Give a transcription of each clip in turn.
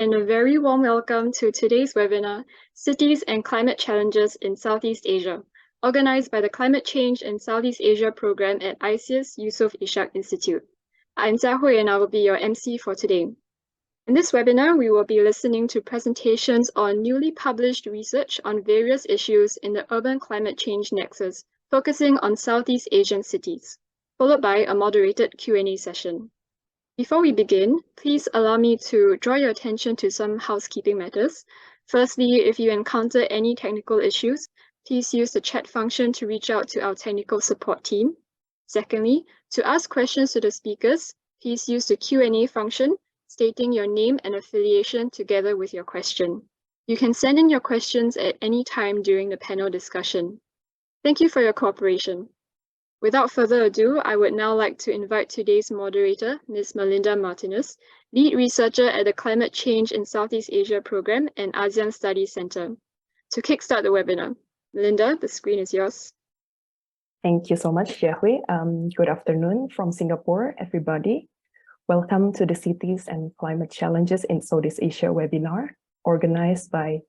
and a very warm welcome to today's webinar, Cities and Climate Challenges in Southeast Asia, organized by the Climate Change in Southeast Asia program at ISEAS Yusof Ishak Institute. I'm Jia Hui and I will be your MC for today. In this webinar, we will be listening to presentations on newly published research on various issues in the urban climate change nexus, focusing on Southeast Asian cities, followed by a moderated Q&A session. Before we begin, please allow me to draw your attention to some housekeeping matters. Firstly, if you encounter any technical issues, please use the chat function to reach out to our technical support team. Secondly, to ask questions to the speakers, please use the Q&A function, stating your name and affiliation together with your question. You can send in your questions at any time during the panel discussion. Thank you for your cooperation. Without further ado, I would now like to invite today's moderator, Ms. Melinda Martinus, lead researcher at the Climate Change in Southeast Asia program and ASEAN Studies Center, to kickstart the webinar. Melinda, the screen is yours. Thank you so much, Jia Hui. Good afternoon from Singapore, everybody. Welcome to the Cities and Climate Challenges in Southeast Asia webinar, organized by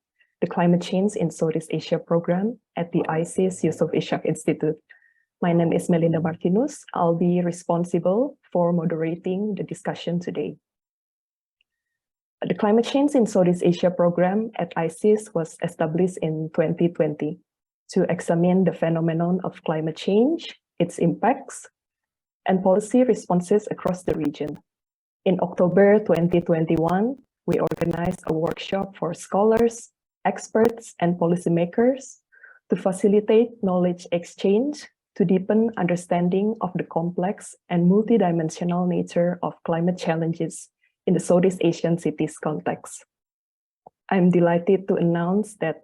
the Climate Change in Southeast Asia program at the ISEAS Yusof Ishak Institute. My name is Melinda Martinus. I'll be responsible for moderating the discussion today. The Climate Change in Southeast Asia program at ISEAS was established in 2020 to examine the phenomenon of climate change, its impacts, and policy responses across the region. In October 2021, we organized a workshop for scholars, experts, and policymakers to facilitate knowledge exchange to deepen understanding of the complex and multidimensional nature of climate challenges in the Southeast Asian cities context. I'm delighted to announce that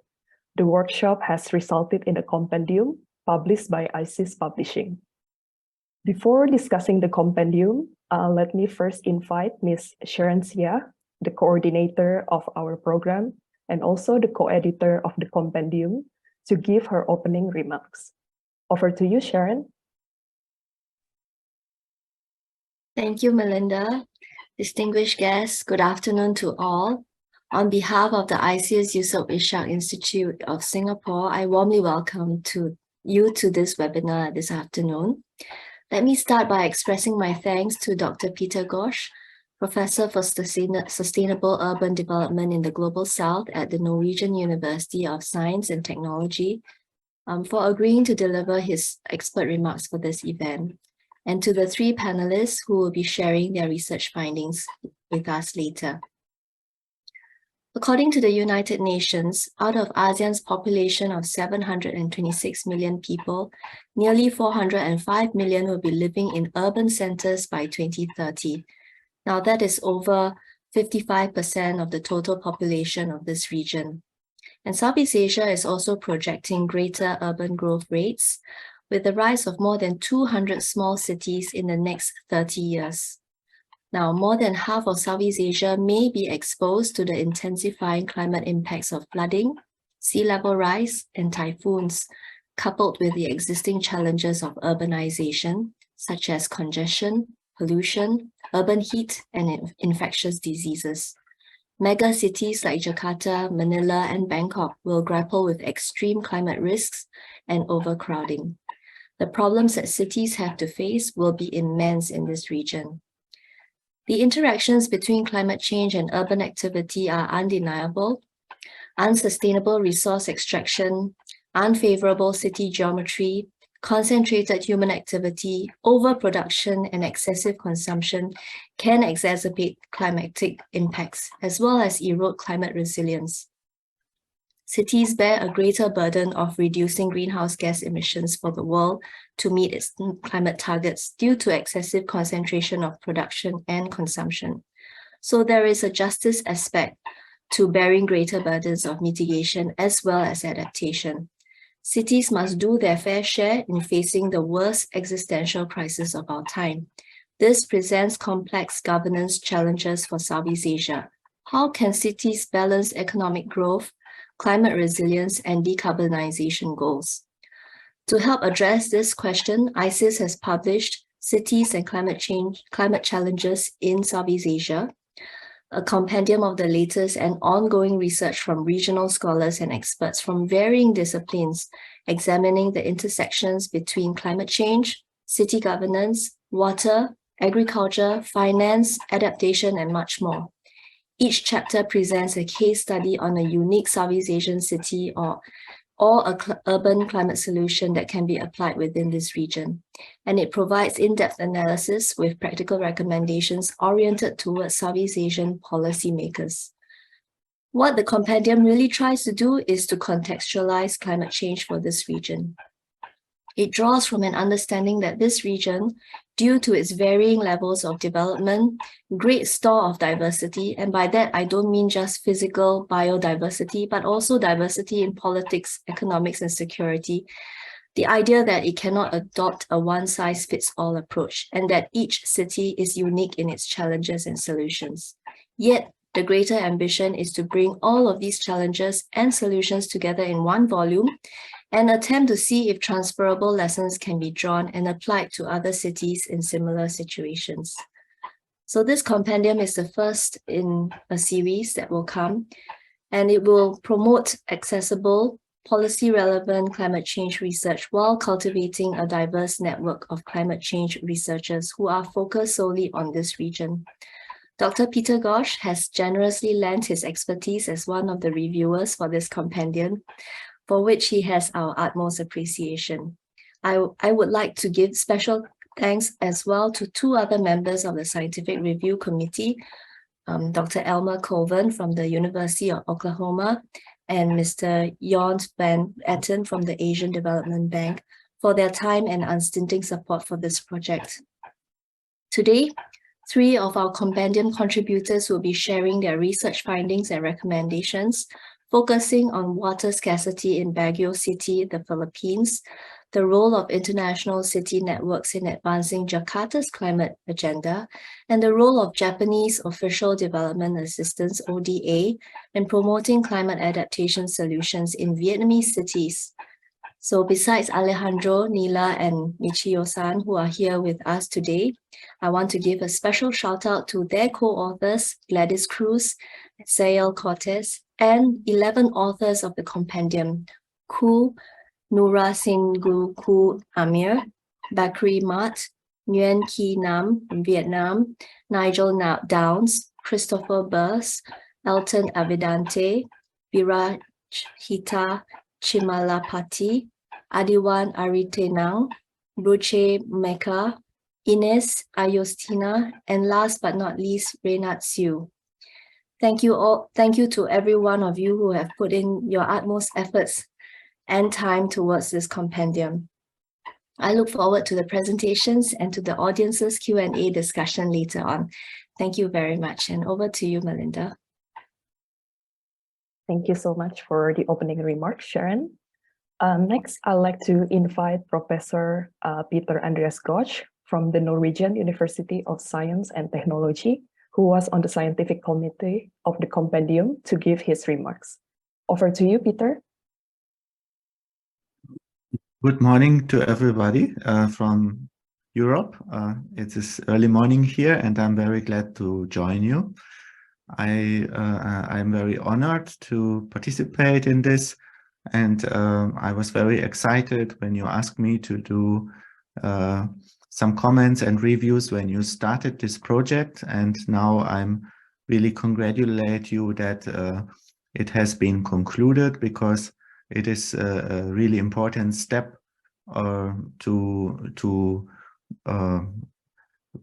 the workshop has resulted in a compendium published by ISEAS Publishing. Before discussing the compendium, let me first invite Ms. Ciencia, the coordinator of our program and also the co-editor of the compendium, to give her opening remarks. Over to you, Sharon. Thank you, Melinda. Distinguished guests, good afternoon to all. On behalf of the ISEAS Yusof Ishak Institute of Singapore, I warmly welcome you to this webinar this afternoon. Let me start by expressing my thanks to Dr. Peter Ghosh, Professor for Sustainable Urban Development in the Global South at the Norwegian University of Science and Technology, for agreeing to deliver his expert remarks for this event, and to the three panelists who will be sharing their research findings with us later. According to the United Nations, out of ASEAN's population of 726 million people, nearly 405 million will be living in urban centers by 2030. Now that is over 55% of the total population of this region. And Southeast Asia is also projecting greater urban growth rates, with the rise of more than 200 small cities in the next 30 years. Now, more than half of Southeast Asia may be exposed to the intensifying climate impacts of flooding, sea level rise, and typhoons, coupled with the existing challenges of urbanization, such as congestion, pollution, urban heat, and infectious diseases. Mega cities like Jakarta, Manila, and Bangkok will grapple with extreme climate risks and overcrowding. The problems that cities have to face will be immense in this region. The interactions between climate change and urban activity are undeniable. Unsustainable resource extraction, unfavorable city geometry, concentrated human activity, overproduction, and excessive consumption can exacerbate climatic impacts, as well as erode climate resilience. Cities bear a greater burden of reducing greenhouse gas emissions for the world to meet its climate targets due to excessive concentration of production and consumption. So there is a justice aspect to bearing greater burdens of mitigation as well as adaptation. Cities must do their fair share in facing the worst existential crisis of our time. This presents complex governance challenges for Southeast Asia. How can cities balance economic growth, climate resilience, and decarbonization goals? To help address this question, ISEAS has published Cities and Climate Challenges in Southeast Asia, a compendium of the latest and ongoing research from regional scholars and experts from varying disciplines, examining the intersections between climate change, city governance, water, agriculture, finance, adaptation, and much more. Each chapter presents a case study on a unique Southeast Asian city or urban climate solution that can be applied within this region. And it provides in-depth analysis with practical recommendations oriented towards Southeast Asian policymakers. What the compendium really tries to do is to contextualize climate change for this region. It draws from an understanding that this region, due to its varying levels of development, great store of diversity, and by that I don't mean just physical biodiversity, but also diversity in politics, economics, and security, the idea that it cannot adopt a one-size-fits-all approach and that each city is unique in its challenges and solutions. Yet, the greater ambition is to bring all of these challenges and solutions together in one volume and attempt to see if transferable lessons can be drawn and applied to other cities in similar situations. So this compendium is the first in a series that will come, and it will promote accessible, policy-relevant climate change research while cultivating a diverse network of climate change researchers who are focused solely on this region. Dr. Peter Ghosh has generously lent his expertise as one of the reviewers for this compendium, for which he has our utmost appreciation. I would like to give special thanks as well to two other members of the Scientific Review Committee, Dr. Elmer Colvin from the University of Oklahoma and Mr. Jon Van Etten from the Asian Development Bank for their time and unstinting support for this project. Today, 3 of our compendium contributors will be sharing their research findings and recommendations, focusing on water scarcity in Baguio City, the Philippines, the role of international city networks in advancing Jakarta's climate agenda, and the role of Japanese Official Development Assistance, ODA, in promoting climate adaptation solutions in Vietnamese cities. So besides Alejandro, Nila, and Michiyo-san, who are here with us today, I want to give a special shout out to their co-authors, Gladys Cruz, Sayel Cortez, and 11 authors of the compendium, Ku Nurasinghu Ku Amir, Bakri Mat, Nguyen Ki Nam from Vietnam, Nigel Downs, Christopher Burrs, Elton Avidante, Virajhita Chimalapati, Adiwan Aritenang, Bruche Mecca, Ines Ayostina, and last but not least, Reynat Siu. Thank you all. Thank you to every one of you who have put in your utmost efforts and time towards this compendium. I look forward to the presentations and to the audience's Q&A discussion later on. Thank you very much. And over to you, Melinda. Thank you so much for the opening remarks, Sharon. Next, I'd like to invite Professor Peter Andreas Ghosh from the Norwegian University of Science and Technology, who was on the scientific committee of the compendium, to give his remarks. Over to you, Peter. Good morning to everybody from Europe. It is early morning here, and I'm very glad to join you. I'm very honored to participate in this, and I was very excited when you asked me to do some comments and reviews when you started this project, and now I'm really congratulate you that it has been concluded, because it is a really important step to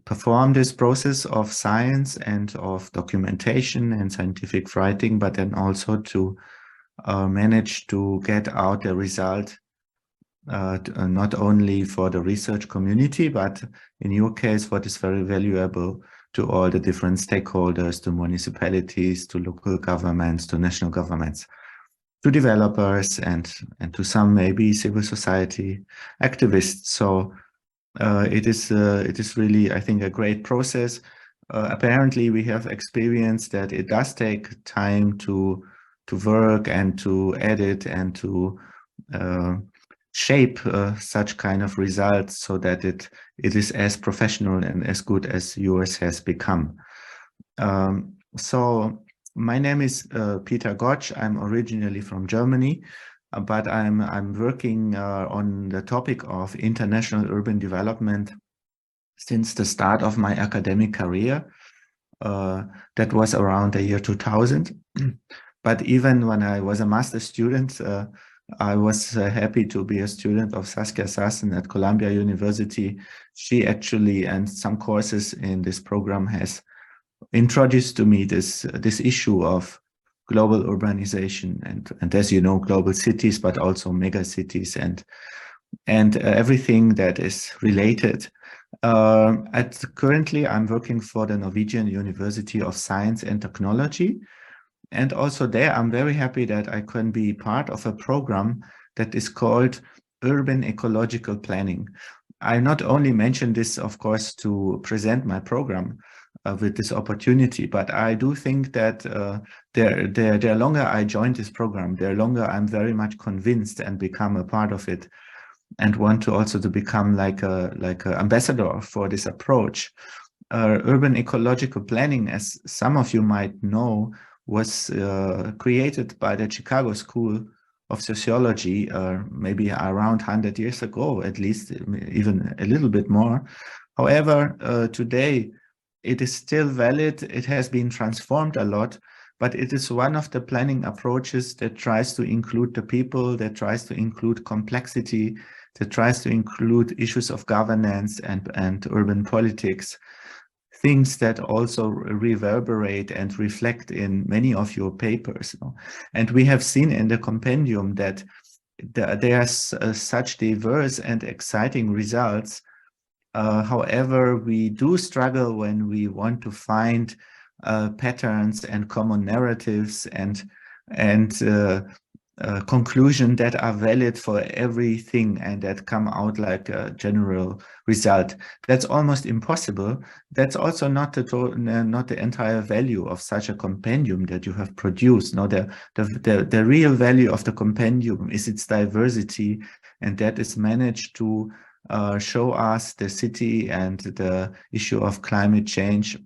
perform this process of science and of documentation and scientific writing, but then also to manage to get out the result not only for the research community, but in your case, what is very valuable to all the different stakeholders, to municipalities, to local governments, to national governments, to developers, and to some maybe civil society activists. So it is really, I think, a great process. Apparently, we have experienced that it does take time to work and to edit and to shape such kind of results so that it is as professional and as good as yours has become. So my name is Peter Gotsch. I'm originally from Germany, but I'm working on the topic of international urban development since the start of my academic career. That was around the year 2000. But even when I was a master's student, I was happy to be a student of Saskia Sassen at Columbia University. She actually, and some courses in this program, has introduced to me this issue of global urbanization and as you know, global cities, but also mega cities and everything that is related. Currently, I'm working for the Norwegian University of Science and Technology. And also there, I'm very happy that I can be part of a program that is called Urban Ecological Planning. I not only mention this, of course, to present my program with this opportunity, but I do think that the longer I join this program, the longer I'm very much convinced and become a part of it, and want to also to become like a ambassador for this approach. Urban ecological planning, as some of you might know, was created by the Chicago School of Sociology, maybe around 100 years ago, at least, even a little bit more. However, today it is still valid. It has been transformed a lot, but it is one of the planning approaches that tries to include the people, that tries to include complexity, that tries to include issues of governance and urban politics, things that also reverberate and reflect in many of your papers. And we have seen in the compendium that there's such diverse and exciting results. However, we do struggle when we want to find patterns and common narratives and conclusion that are valid for everything and that come out like a general result. That's almost impossible. That's also not the entire value of such a compendium that you have produced. No, the real value of the compendium is its diversity, and that is managed to show us the city and the issue of climate change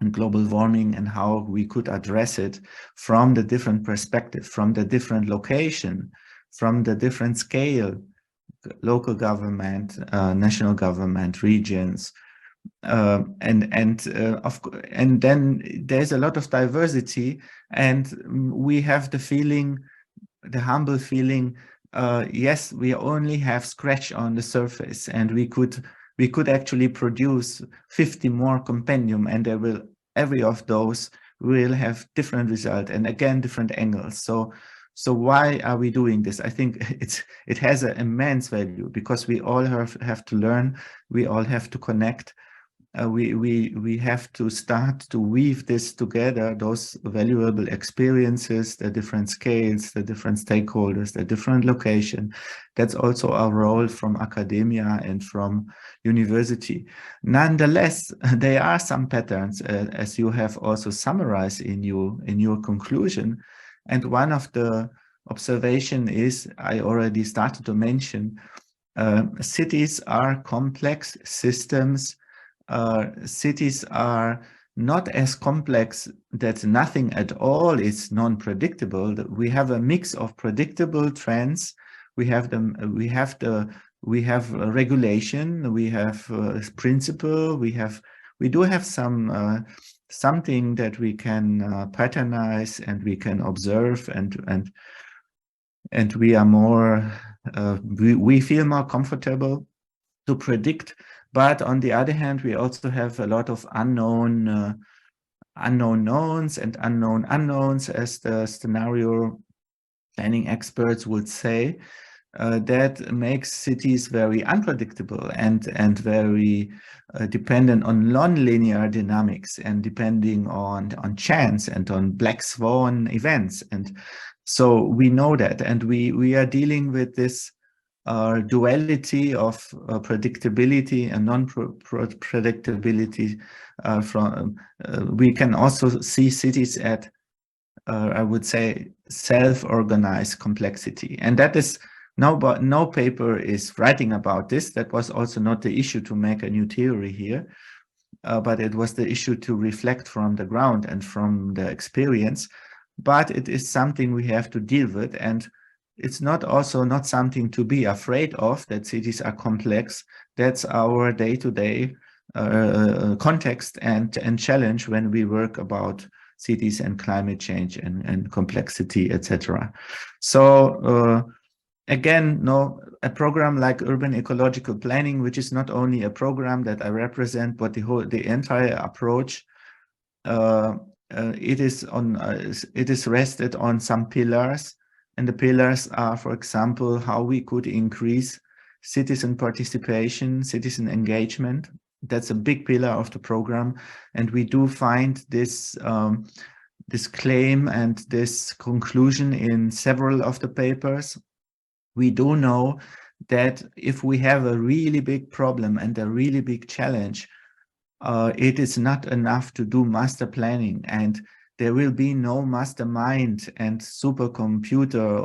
and global warming and how we could address it from the different perspective, from the different location, from the different scale, local government, national government, regions, and then there's a lot of diversity, and we have the feeling, the humble feeling, yes, we only have scratch on the surface, and we could actually produce 50 more compendium, and every of those will have different result and again different angles. So why are we doing this? I think it has an immense value because we all have to learn, we all have to connect. We have to start to weave this together, those valuable experiences, the different scales, the different stakeholders, the different location. That's also our role from academia and from university. Nonetheless, there are some patterns, as you have also summarized in your conclusion. And one of the observation is, I already started to mention, cities are complex systems. Cities are not as complex that nothing at all is non-predictable. We have a mix of predictable trends. We have regulation. We have principle. We do have some something that we can patternize and we can observe, and we are more we feel more comfortable to predict. But on the other hand, we also have a lot of unknown knowns and unknown unknowns, as the scenario planning experts would say, that makes cities very unpredictable and very dependent on non-linear dynamics and depending on chance and on black swan events. And so we know that, and we are dealing with this duality of predictability and non-predictability. We can also see cities at, I would say, self-organized complexity, and that is no paper is writing about this. That was also not the issue to make a new theory here. but it was the issue to reflect from the ground and from the experience. But it is something we have to deal with, and it's not something to be afraid of, that cities are complex. That's our day-to-day context and challenge when we work about cities and climate change and complexity, etc. So again, a program like urban ecological planning, which is not only a program that I represent, but the entire approach, it is rested on some pillars, and the pillars are, for example, how we could increase citizen participation, citizen engagement. That's a big pillar of the program, and we do find this this claim and this conclusion in several of the papers. We do know that if we have a really big problem and a really big challenge, it is not enough to do master planning, and there will be no mastermind and supercomputer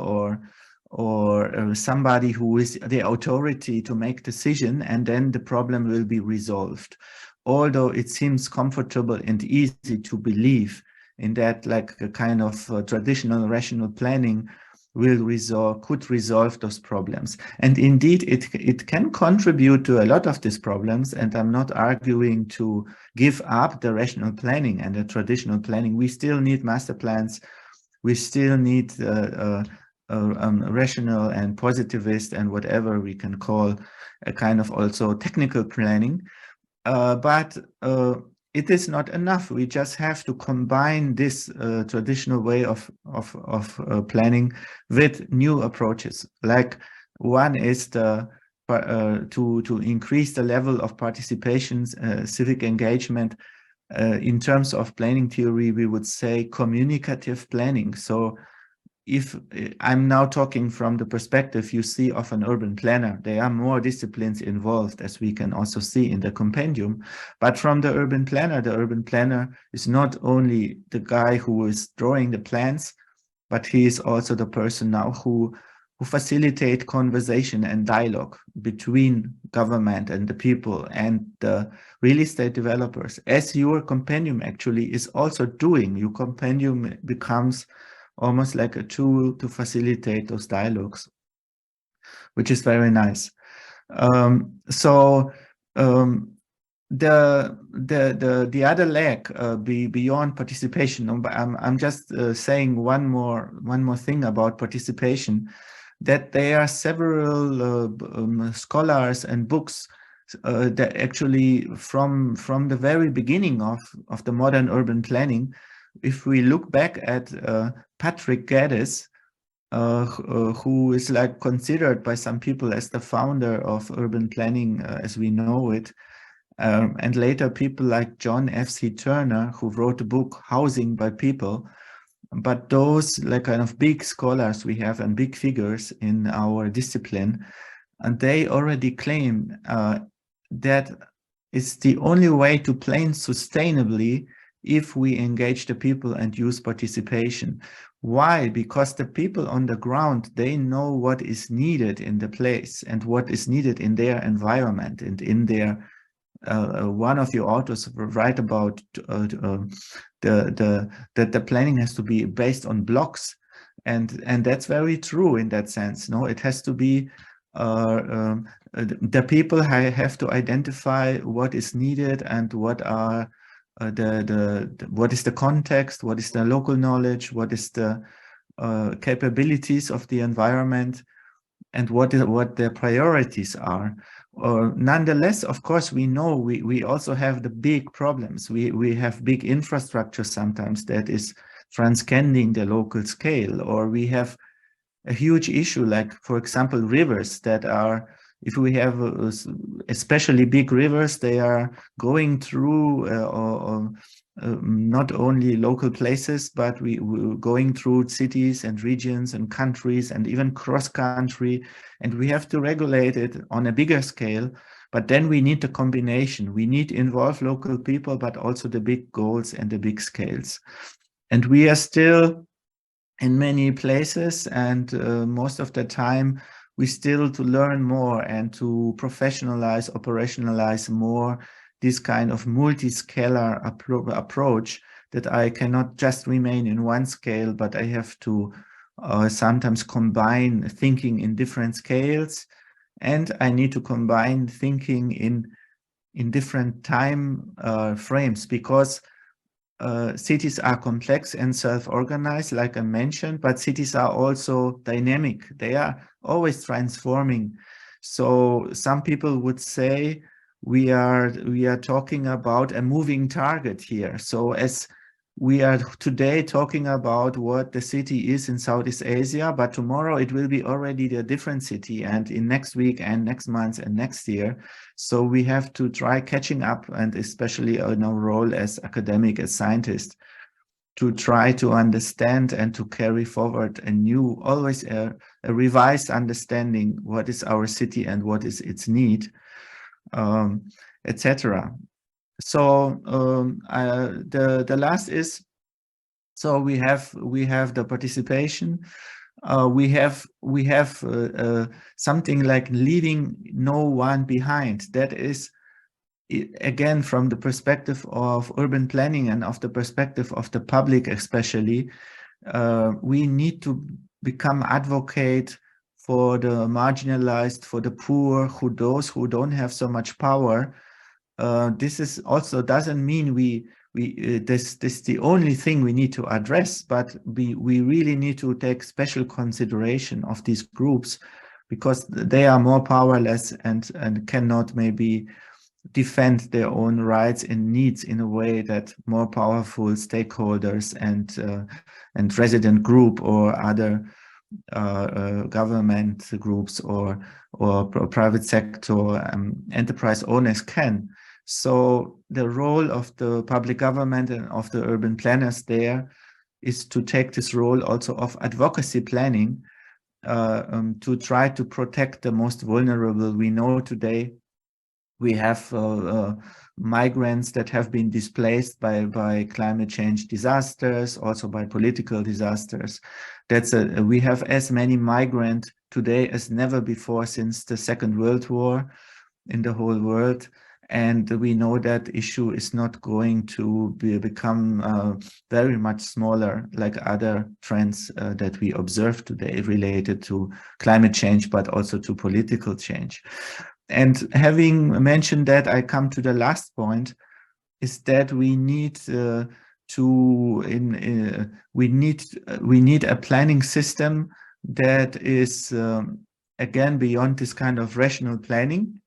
or somebody who is the authority to make decision, and then the problem will be resolved. Although it seems comfortable and easy to believe in that, like a kind of traditional rational planning could resolve those problems. And indeed, it can contribute to a lot of these problems. And I'm not arguing to give up the rational planning and the traditional planning. We still need master plans. We still need rational and positivist and whatever we can call a kind of also technical planning. But it is not enough. We just have to combine this traditional way of planning with new approaches. Like one is to increase the level of participation, civic engagement. In terms of planning theory, we would say communicative planning. So if I'm now talking from the perspective you see of an urban planner, there are more disciplines involved, as we can also see in the compendium. But from the urban planner is not only the guy who is drawing the plans, but he is also the person now who facilitate conversation and dialogue between government and the people and the real estate developers, as your compendium actually is also doing. Your compendium becomes almost like a tool to facilitate those dialogues, which is very nice. The other leg beyond participation, I'm just saying one more thing about participation, that there are several scholars and books that actually from the very beginning of the modern urban planning, if we look back at Patrick Geddes, who is like considered by some people as the founder of urban planning as we know it, and later people like John F.C. Turner, who wrote the book Housing by People. But those like kind of big scholars we have and big figures in our discipline, and they already claim that it's the only way to plan sustainably if we engage the people and use participation. Why? Because the people on the ground, they know what is needed in the place and what is needed in their environment and in their one of your authors write about that the planning has to be based on blocks, and that's very true in that sense. No, it has to be the people have to identify what is needed and what are what is the context, what is the local knowledge, what is the capabilities of the environment, and what their priorities are. Nonetheless, of course, we know we also have the big problems. We have big infrastructure sometimes that is transcending the local scale, or we have a huge issue like, for example, rivers that are, if we have especially big rivers, they are going through not only local places, but we're going through cities and regions and countries and even cross-country, and we have to regulate it on a bigger scale. But then we need the combination. We need to involve local people, but also the big goals and the big scales. And we are still in many places, and most of the time, we still to learn more and to professionalize, operationalize more this kind of multi-scalar approach, that I cannot just remain in one scale, but I have to sometimes combine thinking in different scales, and I need to combine thinking in different time frames, because cities are complex and self-organized, like I mentioned, but cities are also dynamic. They are always transforming. So some people would say we are talking about a moving target here. So as we are today talking about what the city is in Southeast Asia, but tomorrow it will be already a different city, and in next week and next month and next year. So we have to try catching up, and especially in our role as academic, as scientists, to try to understand and to carry forward a new, always a revised understanding, what is our city and what is its need, etc. So the last is, so we have the participation. We have something like leaving no one behind. That is, again, from the perspective of urban planning and of the perspective of the public especially, we need to become advocate for the marginalized, for the poor, those who don't have so much power. This is also doesn't mean this the only thing we need to address, but we really need to take special consideration of these groups, because they are more powerless and cannot maybe defend their own rights and needs in a way that more powerful stakeholders and resident group or other government groups or private sector enterprise owners can. So the role of the public government and of the urban planners there is to take this role also of advocacy planning, to try to protect the most vulnerable. We know today we have migrants that have been displaced by climate change disasters, also by political disasters. We have as many migrants today as never before since the Second World War in the whole world. And we know that issue is not going to become very much smaller, like other trends that we observe today related to climate change, but also to political change. And having mentioned that, I come to the last point, is that we need we need a planning system that is again beyond this kind of rational planning.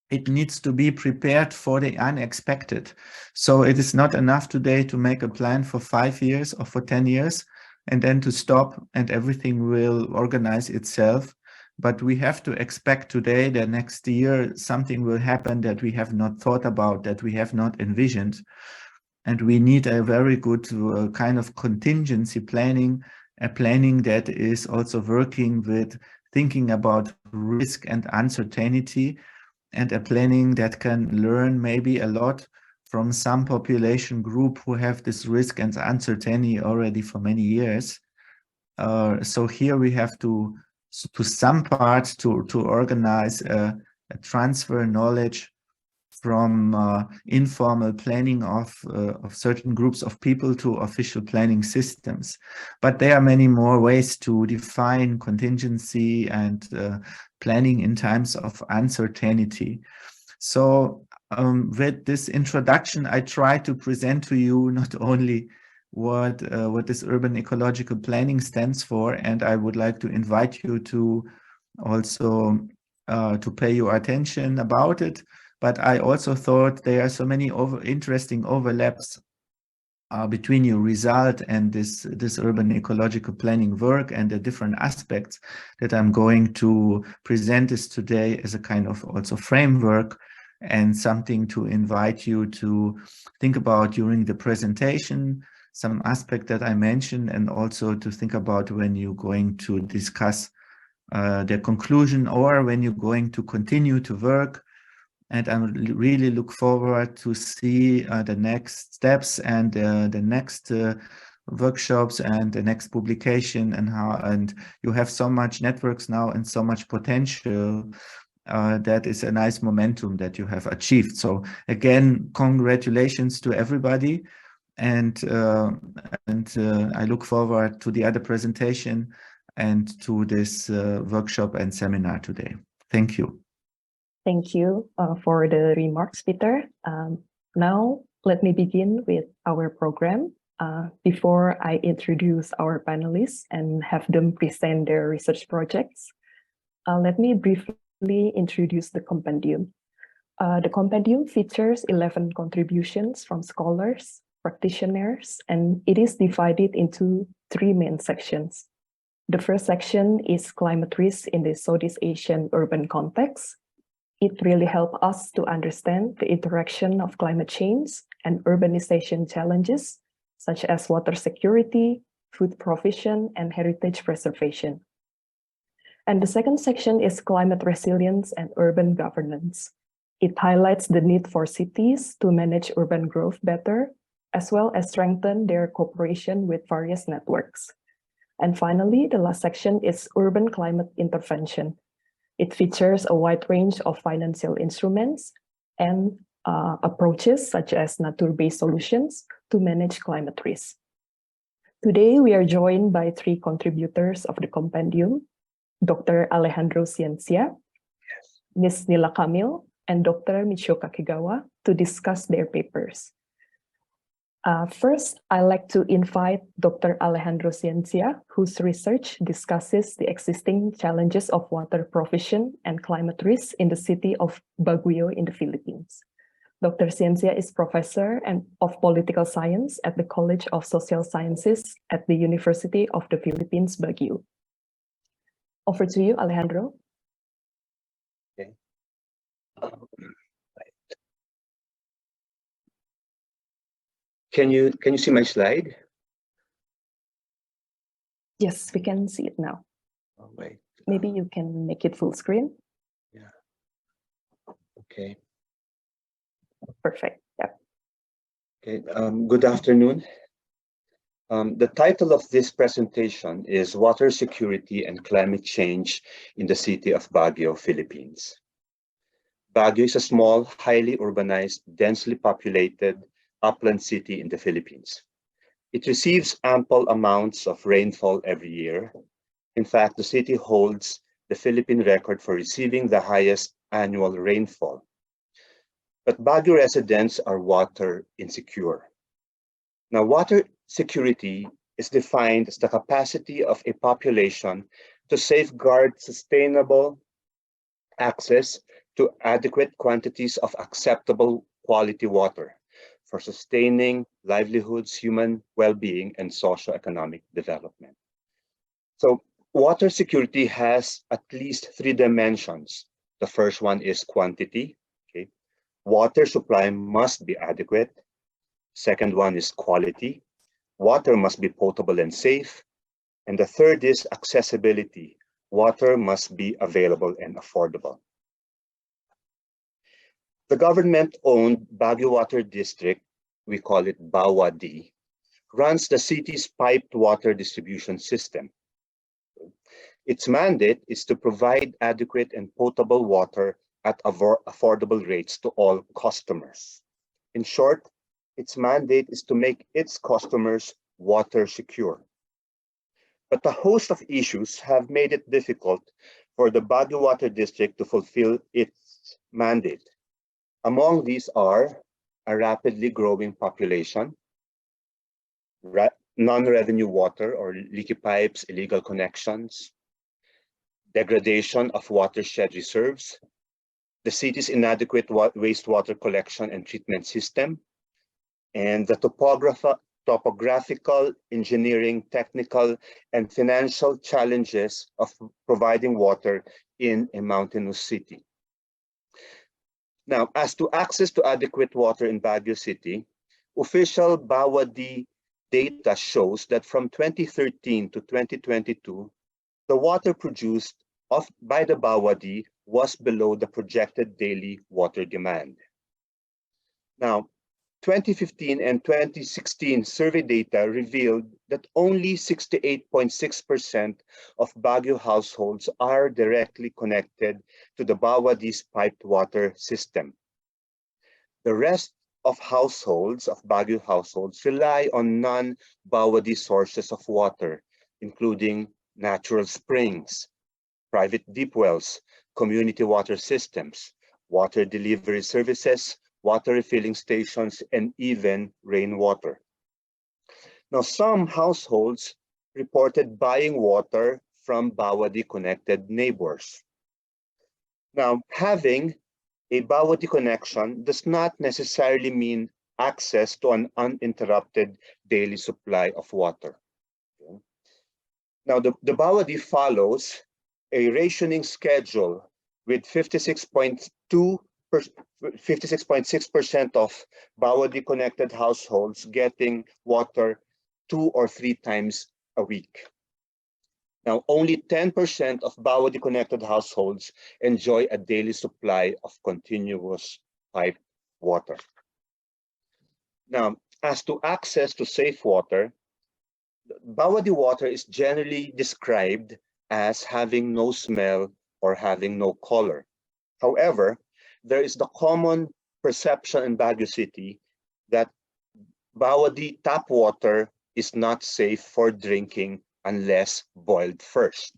It needs to be prepared for the unexpected. So it is not enough today to make a plan for 5 years or for 10 years and then to stop and everything will organize itself. But we have to expect today that next year something will happen that we have not thought about, that we have not envisioned. And we need a very good kind of contingency planning, a planning that is also working with thinking about risk and uncertainty, and a planning that can learn maybe a lot from some population group who have this risk and uncertainty already for many years. So here we have to some parts to organize a transfer knowledge from informal planning of certain groups of people to official planning systems. But there are many more ways to define contingency and planning in times of uncertainty. So with this introduction, I try to present to you not only what this urban ecological planning stands for, and I would like to invite you to also to pay your attention about it. But I also thought there are so many interesting overlaps between your result and this urban ecological planning work and the different aspects that I'm going to present this today as a kind of also framework and something to invite you to think about during the presentation, some aspect that I mentioned, and also to think about when you're going to discuss the conclusion or when you're going to continue to work. And I really look forward to see the next steps and the next workshops and the next publication, and you have so much networks now and so much potential that is a nice momentum that you have achieved. So again, congratulations to everybody. And I look forward to the other presentation and to this workshop and seminar today. Thank you. Thank you for the remarks, Peter. Now, let me begin with our program. Before I introduce our panelists and have them present their research projects, let me briefly introduce the compendium. The compendium features 11 contributions from scholars, practitioners, and it is divided into 3 main sections. The first section is climate risk in the Southeast Asian urban context. It really helps us to understand the interaction of climate change and urbanization challenges, such as water security, food provision, and heritage preservation. And the second section is climate resilience and urban governance. It highlights the need for cities to manage urban growth better, as well as strengthen their cooperation with various networks. And finally, the last section is urban climate intervention. It features a wide range of financial instruments and approaches such as nature-based solutions to manage climate risk. Today, we are joined by 3 contributors of the compendium, Dr. Alejandro Ciencia, Ms. Nila Kamil, and Dr. Michiyo Kakegawa to discuss their papers. First, I'd like to invite Dr. Alejandro Ciencia, whose research discusses the existing challenges of water provision and climate risk in the city of Baguio in the Philippines. Dr. Ciencia is professor of political science at the College of Social Sciences at the University of the Philippines Baguio. Over to you, Alejandro. Okay. Can you see my slide? Yes, we can see it now. Oh, wait. Maybe you can make it full screen. Yeah. Okay. Perfect. Yeah. Okay. Good afternoon. The title of this presentation is Water Security and Climate Change in the City of Baguio, Philippines. Baguio is a small, highly urbanized, densely populated upland city in the Philippines. It receives ample amounts of rainfall every year. In fact, the city holds the Philippine record for receiving the highest annual rainfall. But Baguio residents are water insecure. Now, water security is defined as the capacity of a population to safeguard sustainable access to adequate quantities of acceptable quality water for sustaining livelihoods, human well-being, and socio-economic development. So water security has at least 3 dimensions. The first one is quantity. Okay? Water supply must be adequate. Second one is quality. Water must be potable and safe. And the third is accessibility. Water must be available and affordable. The government-owned Baguio Water District, we call it BAWAD, runs the city's piped water distribution system. Its mandate is to provide adequate and potable water at affordable rates to all customers. In short, its mandate is to make its customers water secure. But a host of issues have made it difficult for the Baguio Water District to fulfill its mandate. Among these are a rapidly growing population, non-revenue water or leaky pipes, illegal connections, degradation of watershed reserves, the city's inadequate wastewater collection and treatment system, and the topographical, engineering, technical, and financial challenges of providing water in a mountainous city. Now, as to access to adequate water in Baguio City, official BAWAD data shows that from 2013 to 2022, the water produced by the BAWAD was below the projected daily water demand. Now, 2015 and 2016 survey data revealed that only 68.6% of Baguio households are directly connected to the Bawadi's piped water system. The rest of households, of Baguio households, rely on non-Bawadi sources of water, including natural springs, private deep wells, community water systems, water delivery services, water refilling stations, and even rainwater. Now, some households reported buying water from Bawadi connected neighbors. Now, having a Bawadi connection does not necessarily mean access to an uninterrupted daily supply of water. Okay. Now, the Bawadi follows a rationing schedule with 56.6% of Bawadi connected households getting water 2 or 3 times a week. Now, only 10% of Bawadi connected households enjoy a daily supply of continuous piped water. Now, as to access to safe water, Bawadi water is generally described as having no smell or having no color. However, there is the common perception in Baguio City that Bawadi tap water is not safe for drinking unless boiled first.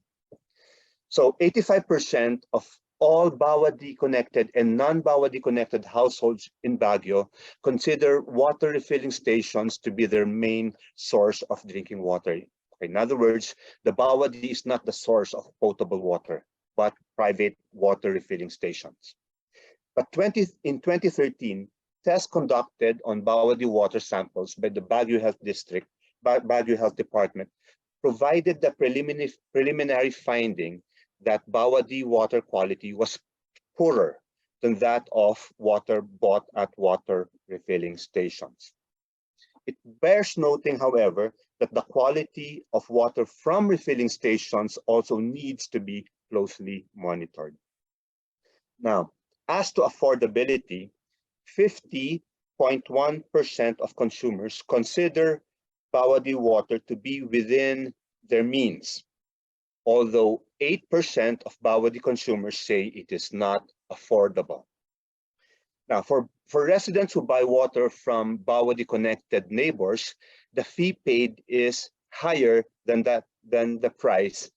So 85% of all Bawadi connected and non-Bawadi connected households in Baguio consider water refilling stations to be their main source of drinking water. In other words, the Bawadi is not the source of potable water, but private water refilling stations. But in 2013, tests conducted on Bawadi water samples by the Baguio Health District, Baguio Health Department, provided the preliminary finding that Bawadi water quality was poorer than that of water bought at water refilling stations. It bears noting, however, that the quality of water from refilling stations also needs to be closely monitored. Now, as to affordability, 50.1% of consumers consider Bawadi water to be within their means, although 8% of Bawadi consumers say it is not affordable. Now, for residents who buy water from Bawadi connected neighbors, the fee paid is higher than the price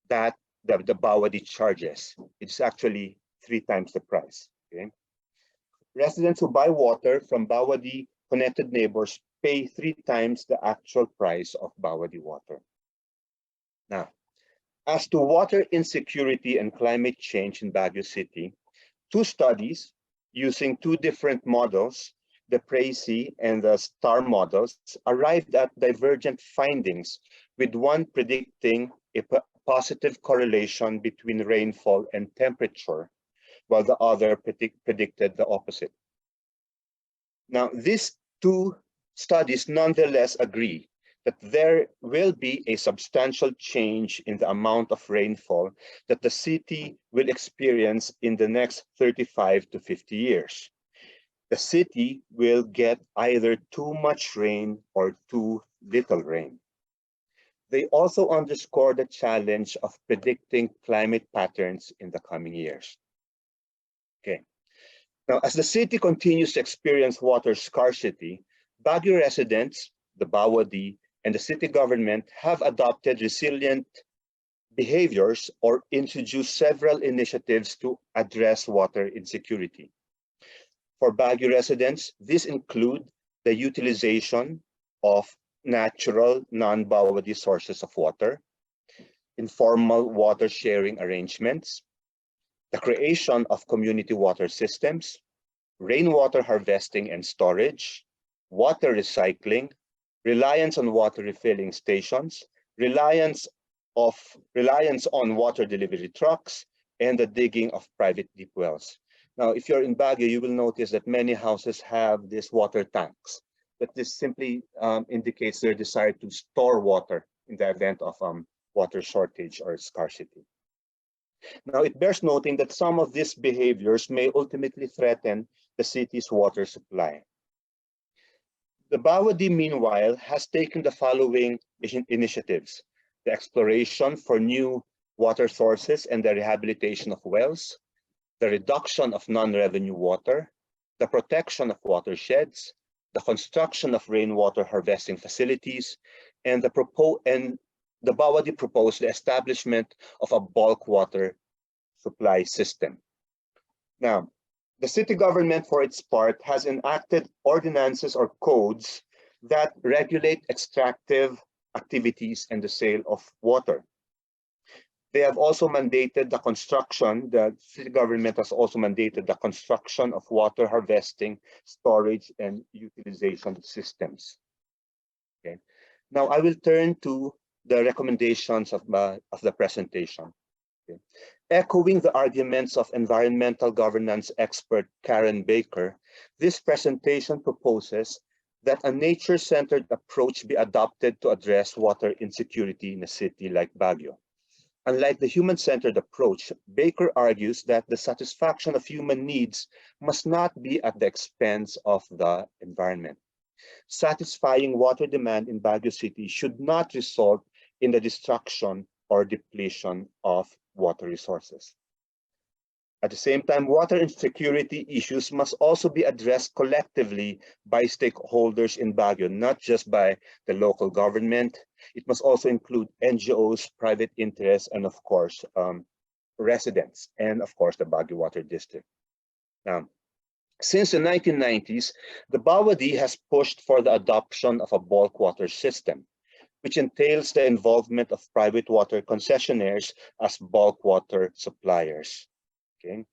that the Bawadi charges. It's actually 3 times the price. Okay? Residents who buy water from Bawadi connected neighbors pay 3 times the actual price of Bawadi water. Now, as to water insecurity and climate change in Baguio City, 2 studies using 2 different models, the PRACY and the STAR models, arrived at divergent findings, with one predicting a positive correlation between rainfall and temperature, while the other predicted the opposite. Now, these 2 studies nonetheless agree that there will be a substantial change in the amount of rainfall that the city will experience in the next 35 to 50 years. The city will get either too much rain or too little rain. They also underscore the challenge of predicting climate patterns in the coming years. Okay. Now, as the city continues to experience water scarcity, Baguio residents, the Bawadi, and the city government have adopted resilient behaviors or introduced several initiatives to address water insecurity. For Baguio residents, these include the utilization of natural non-Bawadi sources of water, informal water sharing arrangements, the creation of community water systems, rainwater harvesting and storage, water recycling, reliance on water refilling stations, reliance on water delivery trucks, and the digging of private deep wells. Now, if you're in Baguio, you will notice that many houses have these water tanks, but this simply indicates their desire to store water in the event of water shortage or scarcity. Now, it bears noting that some of these behaviors may ultimately threaten the city's water supply. The Bawadi, meanwhile, has taken the following initiatives: the exploration for new water sources and the rehabilitation of wells, the reduction of non-revenue water, the protection of watersheds, the construction of rainwater harvesting facilities, and the Bawadi proposed the establishment of a bulk water supply system. Now, the city government, for its part, has enacted ordinances or codes that regulate extractive activities and the sale of water. They have also mandated the construction, the city government has also mandated the construction of water harvesting, storage, and utilization systems. Okay. Now I will turn to the recommendations of the presentation. Okay. Echoing the arguments of environmental governance expert Karen Baker, this presentation proposes that a nature-centered approach be adopted to address water insecurity in a city like Baguio. Unlike the human-centered approach, Baker argues that the satisfaction of human needs must not be at the expense of the environment. Satisfying water demand in Baguio City should not result in the destruction or depletion of water resources. At the same time, water insecurity issues must also be addressed collectively by stakeholders in Baguio, not just by the local government. It must also include NGOs, private interests, and of course, residents, and of course, the Baguio Water District. Now, since the 1990s, the Bawadi has pushed for the adoption of a bulk water system, which entails the involvement of private water concessionaires as bulk water suppliers. Okay.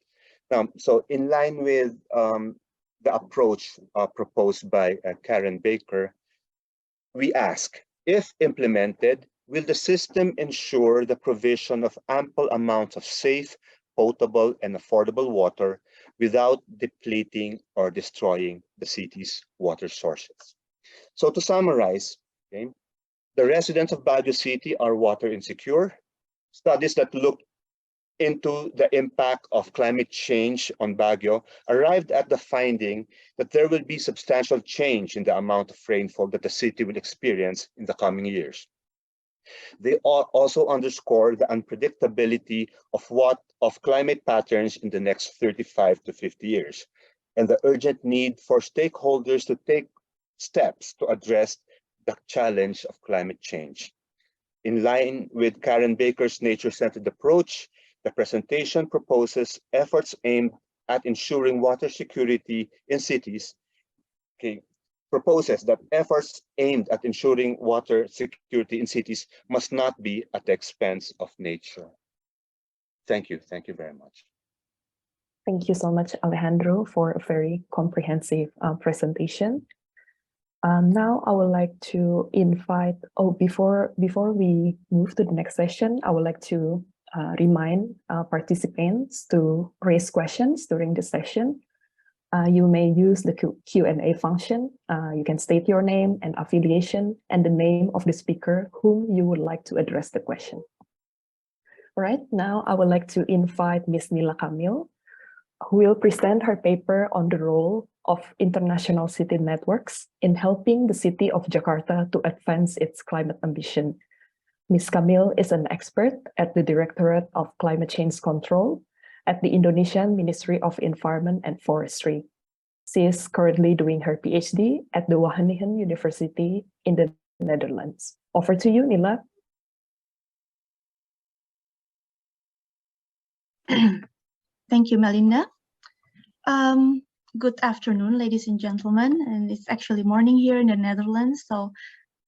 Now, so in line with the approach proposed by Karen Baker, we ask, if implemented, will the system ensure the provision of ample amounts of safe, potable, and affordable water without depleting or destroying the city's water sources? So to summarize, okay, the residents of Baguio City are water insecure. Studies that look into the impact of climate change on Baguio arrived at the finding that there will be substantial change in the amount of rainfall that the city will experience in the coming years. They also underscore the unpredictability of climate patterns in the next 35 to 50 years, and the urgent need for stakeholders to take steps to address the challenge of climate change. In line with Karen Baker's nature-centered approach, the presentation proposes efforts aimed at ensuring water security in cities. Okay, proposes that efforts aimed at ensuring water security in cities must not be at the expense of nature. Thank you. Thank you very much. Thank you so much, Alejandro, for a very comprehensive presentation. Now I would like to invite, before we move to the next session, I would like to remind participants to raise questions during the session. You may use the Q&A function. You can state your name and affiliation and the name of the speaker whom you would like to address the question. All right, now I would like to invite Ms. Nila Kamil, who will present her paper on the role of international city networks in helping the city of Jakarta to advance its climate ambition. Ms. Kamil is an expert at the Directorate of Climate Change Control at the Indonesian Ministry of Environment and Forestry. She is currently doing her PhD at the Wageningen University in the Netherlands. Over to you, Nila. Thank you, Melinda. Good afternoon, ladies and gentlemen. And it's actually morning here in the Netherlands. So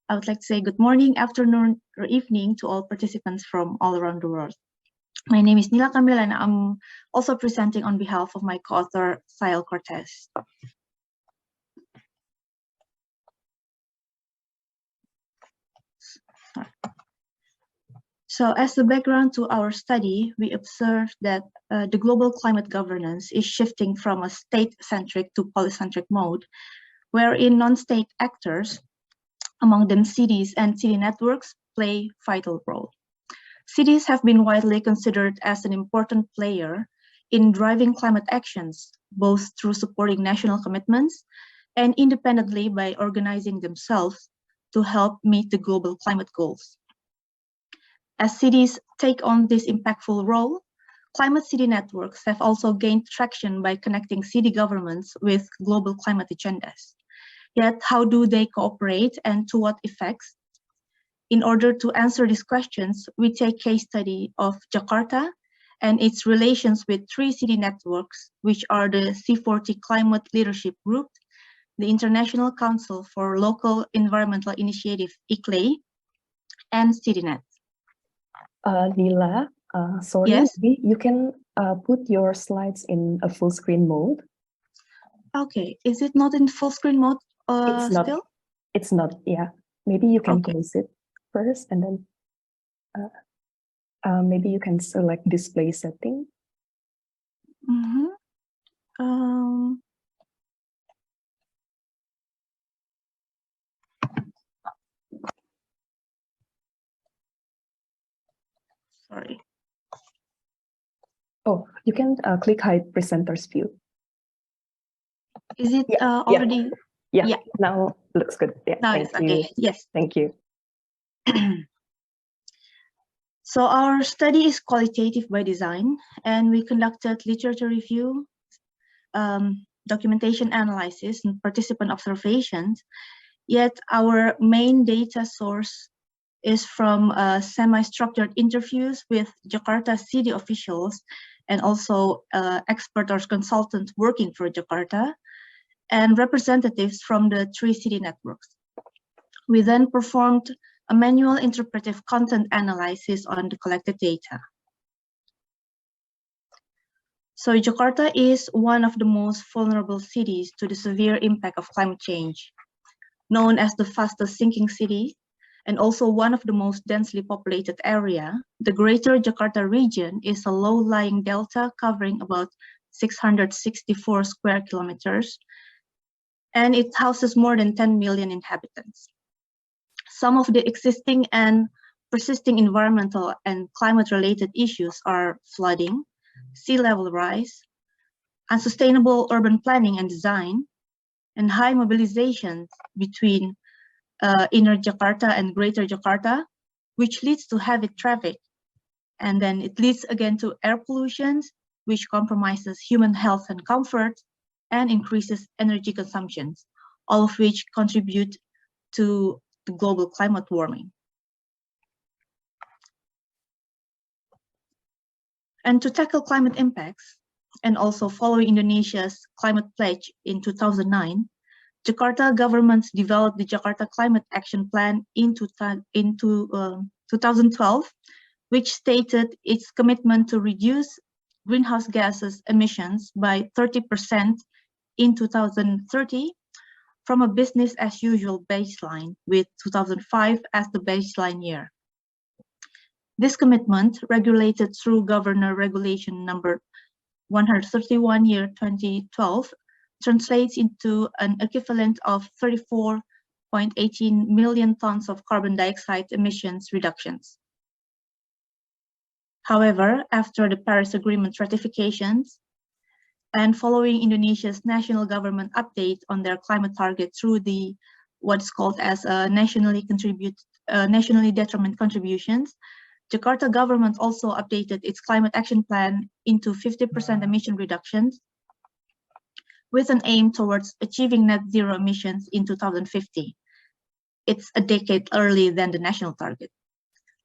I would like to say good morning, afternoon, or evening to all participants from all around the world. My name is Nila Kamil, and I'm also presenting on behalf of my co-author, Sael Cortez. So as the background to our study, we observed that the global climate governance is shifting from a state-centric to polycentric mode, wherein non-state actors, among them cities and city networks, play a vital role. Cities have been widely considered as an important player in driving climate actions, both through supporting national commitments and independently by organizing themselves to help meet the global climate goals. As cities take on this impactful role, climate city networks have also gained traction by connecting city governments with global climate agendas. Yet, how do they cooperate and to what effects? In order to answer these questions, we take case study of Jakarta and its relations with three city networks, which are the C40 Climate Leadership Group, the International Council for Local Environmental Initiative, ICLEI, and CityNet. Nila, sorry, yes? you can put your slides in a full screen mode. Okay, is it not in full screen mode it's not, still? It's not, yeah. Maybe you can Okay. close it first and then maybe you can select display setting. Mm-hmm. Sorry. Oh, you can click hide presenter's view. Is it already? Yeah, now looks good. Yeah, now thank it's you. okay. Yes. Thank you. So our study is qualitative by design, and we conducted literature review, documentation analysis, and participant observations. Yet our main data source is from semi-structured interviews with Jakarta city officials and also expert or consultants working for Jakarta and representatives from the three city networks. We then performed a manual interpretive content analysis on the collected data. So Jakarta is one of the most vulnerable cities to the severe impact of climate change, known as the fastest sinking city, and also one of the most densely populated area. The Greater Jakarta region is a low-lying delta covering about 664 square kilometers, and it houses more than 10 million inhabitants. Some of the existing and persisting environmental and climate-related issues are flooding, sea level rise, unsustainable urban planning and design, and high mobilization between inner Jakarta and Greater Jakarta, which leads to heavy traffic. And then it leads again to air pollution, which compromises human health and comfort and increases energy consumption, all of which contribute to the global climate warming. And to tackle climate impacts, and also following Indonesia's climate pledge in 2009, Jakarta government developed the Jakarta Climate Action Plan in 2012, which stated its commitment to reduce greenhouse gases emissions by 30% in 2030 from a business as usual baseline with 2005 as the baseline year. This commitment, regulated through Governor Regulation number 131 year 2012, translates into an equivalent of 34.18 million tons of carbon dioxide emissions reductions. However, after the Paris Agreement ratifications and following Indonesia's national government update on their climate target through the what's called as nationally determined contributions, Jakarta government also updated its climate action plan into 50% emission reductions with an aim towards achieving net zero emissions in 2050. It's a decade earlier than the national target.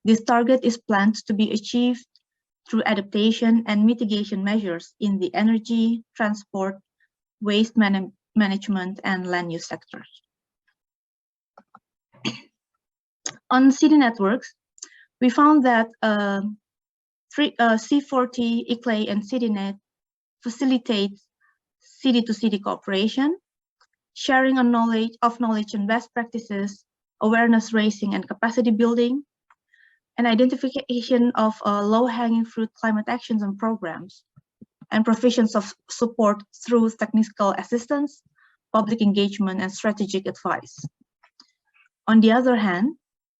This target is planned to be achieved through adaptation and mitigation measures in the energy, transport, waste management, and land use sectors. On city networks, we found that C40, ICLEI, and CityNet facilitate city-to-city cooperation, sharing of knowledge and best practices, awareness raising and capacity building, and identification of low-hanging fruit climate actions and programs, and provisions of support through technical assistance, public engagement, and strategic advice. On the other hand,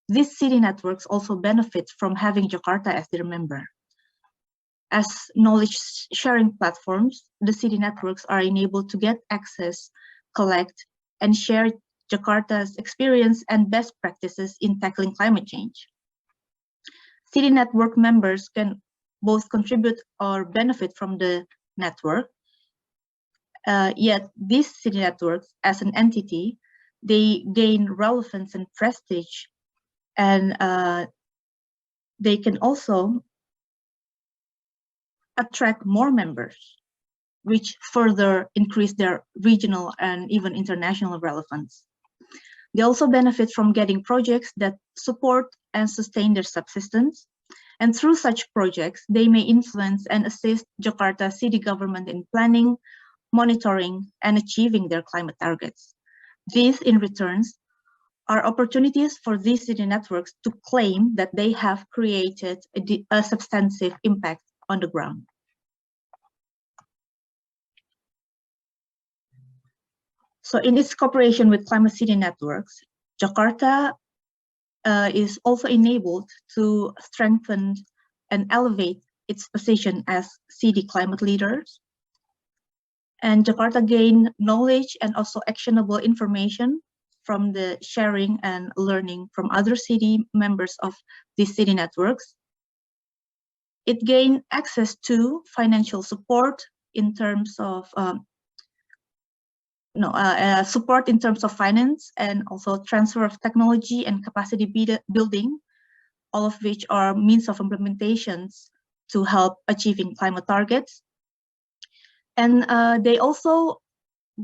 these city networks also benefit from having Jakarta as their member. As knowledge sharing platforms, the city networks are enabled to get access, collect, and share Jakarta's experience and best practices in tackling climate change. City network members can both contribute or benefit from the network. Yet these city networks as an entity, they gain relevance and prestige, and they can also attract more members, which further increase their regional and even international relevance. They also benefit from getting projects that support and sustain their subsistence. And through such projects, they may influence and assist Jakarta city government in planning, monitoring, and achieving their climate targets. These, in returns, are opportunities for these city networks to claim that they have created a substantive impact on the ground. So in its cooperation with climate city networks, Jakarta is also enabled to strengthen and elevate its position as city climate leaders. And Jakarta gained knowledge and also actionable information from the sharing and learning from other city members of these city networks. It gained access to financial support in terms of support in terms of finance, and also transfer of technology and capacity building, all of which are means of implementations to help achieving climate targets. And they also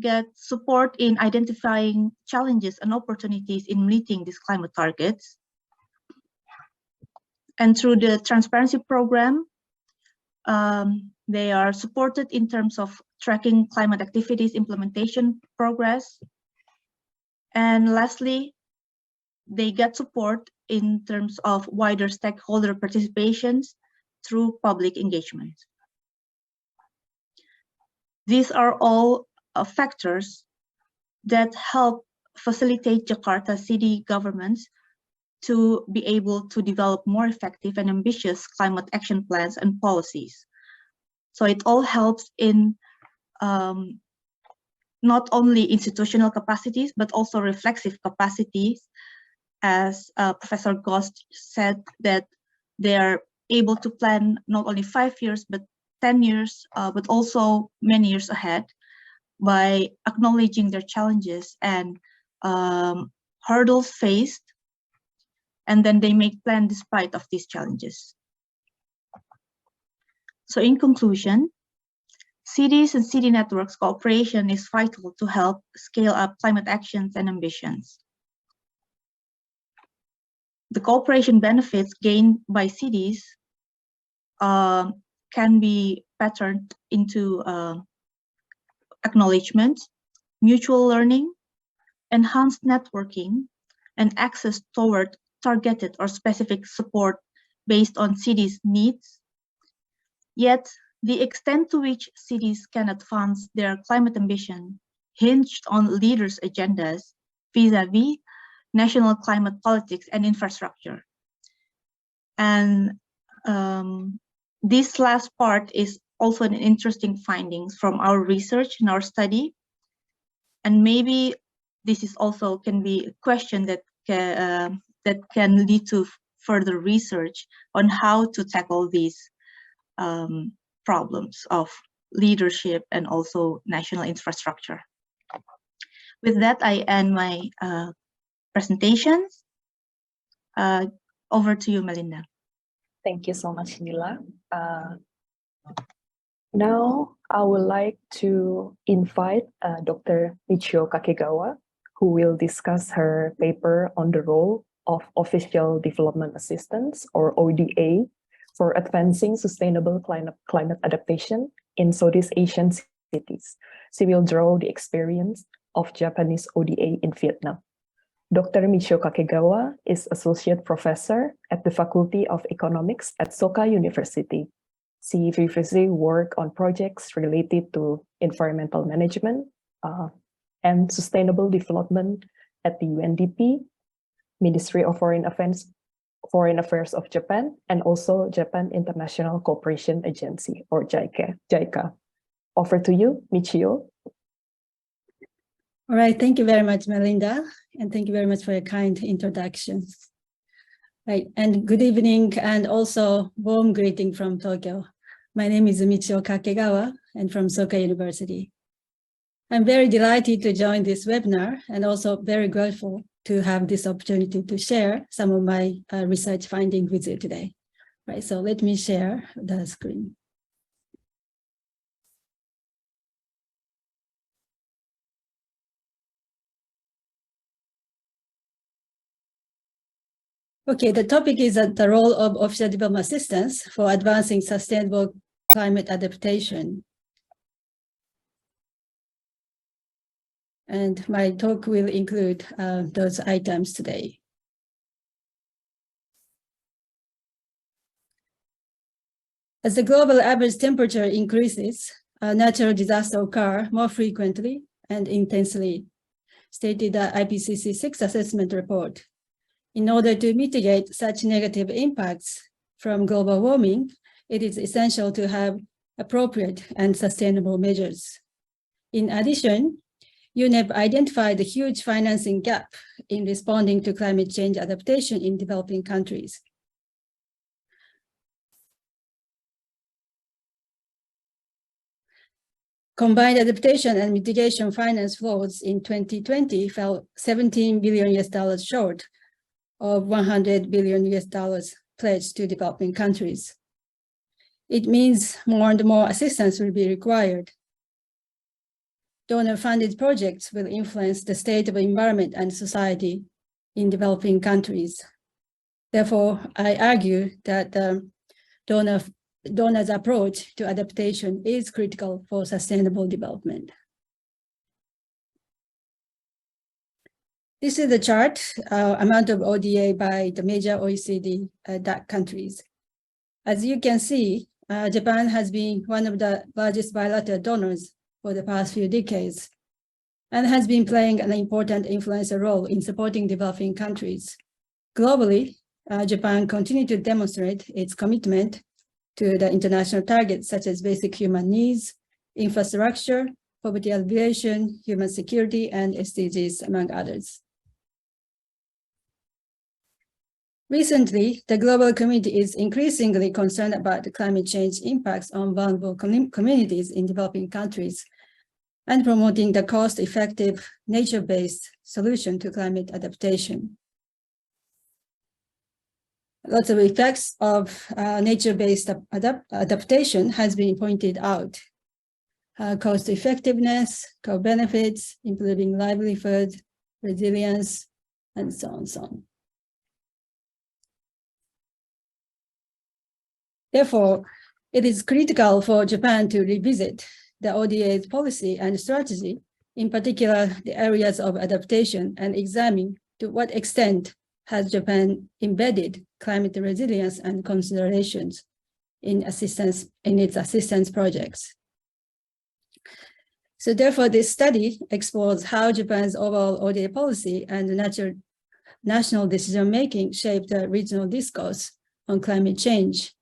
get support in identifying challenges and opportunities in meeting these climate targets. And through the transparency program, they are supported in terms of tracking climate activities implementation progress. And lastly, they get support in terms of wider stakeholder participations through public engagement. These are all factors that help facilitate Jakarta city governments to be able to develop more effective and ambitious climate action plans and policies. So it all helps in not only institutional capacities, but also reflexive capacities, as Professor Gost said, that they are able to plan not only 5 years, but 10 years, but also many years ahead, by acknowledging their challenges and hurdles faced, and then they make plans despite of these challenges. So in conclusion, cities and city networks cooperation is vital to help scale up climate actions and ambitions. The cooperation benefits gained by cities can be patterned into acknowledgement, mutual learning, enhanced networking, and access toward targeted or specific support based on cities' needs. Yet, the extent to which cities can advance their climate ambition hinged on leaders' agendas vis-à-vis national climate politics and infrastructure. And this last part is also an interesting findings from our research and our study. And maybe this is also can be a question that can lead to further research on how to tackle these problems of leadership and also national infrastructure. With that, I end my presentations. Over to you, Melinda. Thank you so much, Nila. Now, I would like to invite Dr. Michiyo Kakegawa, who will discuss her paper on the role of Official Development Assistance, or ODA, for advancing sustainable climate adaptation in Southeast Asian cities. She will draw the experience of Japanese ODA in Vietnam. Dr. Michiyo Kakegawa is Associate Professor at the Faculty of Economics at Soka University. She previously worked on projects related to environmental management and sustainable development at the UNDP, Ministry of Foreign Affairs of Japan, and also Japan International Cooperation Agency, or JICA. Over to you, Michiyo. All right, thank you very much, Melinda, and thank you very much for your kind introduction. Right, and good evening, and also warm greeting from Tokyo. My name is Michiyo Kakegawa, and from Soka University. I'm very delighted to join this webinar, and also very grateful to have this opportunity to share some of my research findings with you today. Right, so let me share the screen. Okay, the topic is the role of official development assistance for advancing sustainable climate adaptation. And my talk will include those items today. As the global average temperature increases, natural disasters occur more frequently and intensely, stated the IPCC 6 assessment report. In order to mitigate such negative impacts from global warming, it is essential to have appropriate and sustainable measures. In addition, UNEP identified a huge financing gap in responding to climate change adaptation in developing countries. Combined adaptation and mitigation finance flows in 2020 fell $17 billion short of $100 billion pledged to developing countries. It means more and more assistance will be required. Donor-funded projects will influence the state of environment and society in developing countries. Therefore, I argue that the donors' approach to adaptation is critical for sustainable development. This is the chart, amount of ODA by the major OECD DAC countries. As you can see, Japan has been one of the largest bilateral donors for the past few decades and has been playing an important influential role in supporting developing countries. Globally, Japan continues to demonstrate its commitment to the international targets such as basic human needs, infrastructure, poverty alleviation, human security, and SDGs, among others. Recently, the global community is increasingly concerned about the climate change impacts on vulnerable communities in developing countries and promoting the cost-effective, nature-based solution to climate adaptation. Lots of effects of nature-based adaptation has been pointed out. Cost effectiveness, co-benefits, improving livelihood, resilience, and so on and so on. Therefore, it is critical for Japan to revisit the ODA's policy and strategy, in particular the areas of adaptation, and examine to what extent has Japan embedded climate resilience and considerations in its assistance projects. So therefore, this study explores how Japan's overall ODA policy and national decision-making shape the regional discourse on climate change.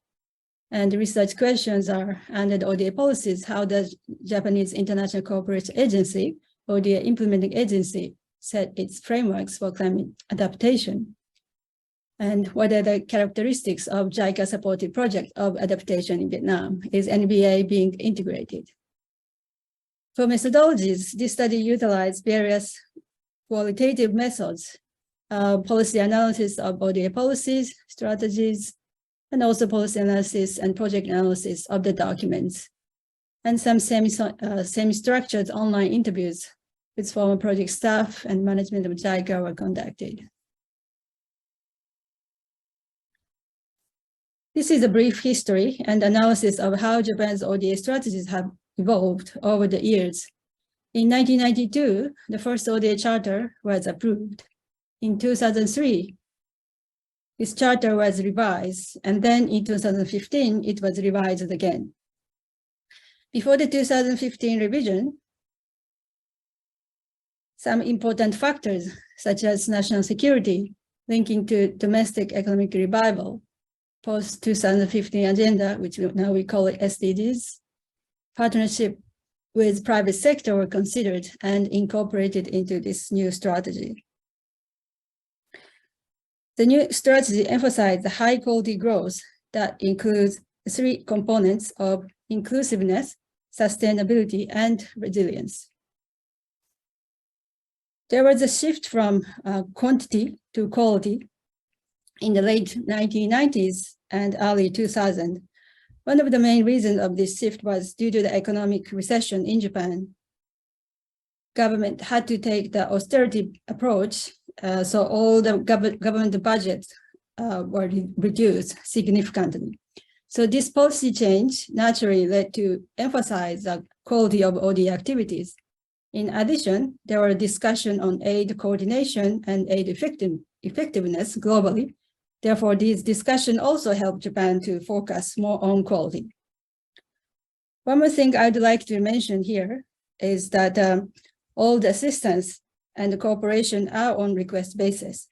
And the research questions are, under the ODA policies, how does Japanese International Cooperation Agency, ODA Implementing Agency, set its frameworks for climate adaptation? And what are the characteristics of JICA-supported project of adaptation in Vietnam? Is NBA being integrated? For methodologies, this study utilized various qualitative methods, policy analysis of ODA policies, strategies, and also policy analysis and project analysis of the documents, and some semi-structured online interviews with former project staff and management of JICA were conducted. This is a brief history and analysis of how Japan's ODA strategies have evolved over the years. In 1992, the first ODA charter was approved. In 2003, this charter was revised, and then in 2015, it was revised again. Before the 2015 revision, some important factors, such as national security, linking to domestic economic revival, post-2015 agenda, which now we call it SDGs, partnership with private sector were considered and incorporated into this new strategy. The new strategy emphasized the high quality growth that includes three components of inclusiveness, sustainability, and resilience. There was a shift from quantity to quality in the late 1990s and early 2000s. One of the main reasons of this shift was due to the economic recession in Japan. Government had to take the austerity approach, so all the government budgets were reduced significantly. So this policy change naturally led to emphasize the quality of ODA activities. In addition, there were discussions on aid coordination and aid effectiveness globally. Therefore, these discussions also helped Japan to focus more on quality. One more thing I'd like to mention here is that all the assistance and the cooperation are on request basis.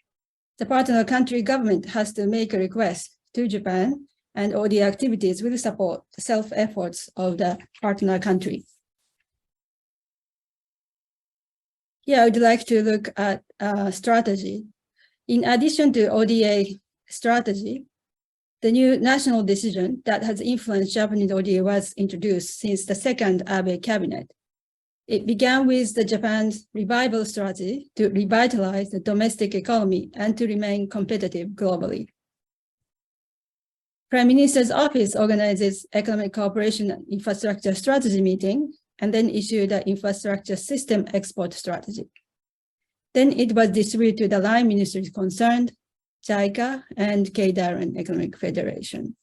The partner country government has to make a request to Japan, and all the activities will support the self-efforts of the partner country. Here, I would like to look at strategy. In addition to ODA strategy, the new national decision that has influenced Japanese ODA was introduced since the second Abe cabinet. It began with the Japan's revival strategy to revitalize the domestic economy and to remain competitive globally. Prime Minister's office organizes economic cooperation and infrastructure strategy meeting and then issued the infrastructure system export strategy. Then it was distributed to the line ministries concerned, JICA and Keidaran Economic Federation.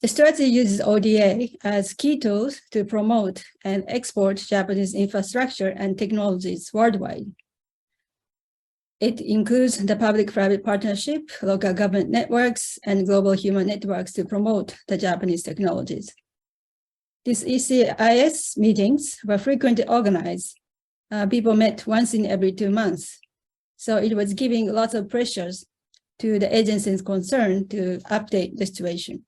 The strategy uses ODA as key tools to promote and export Japanese infrastructure and technologies worldwide. It includes the public-private partnership, local government networks, and global human networks to promote the Japanese technologies. These ISEAS meetings were frequently organized. People met once in every 2 months. So it was giving lots of pressures to the agencies concerned to update the situation.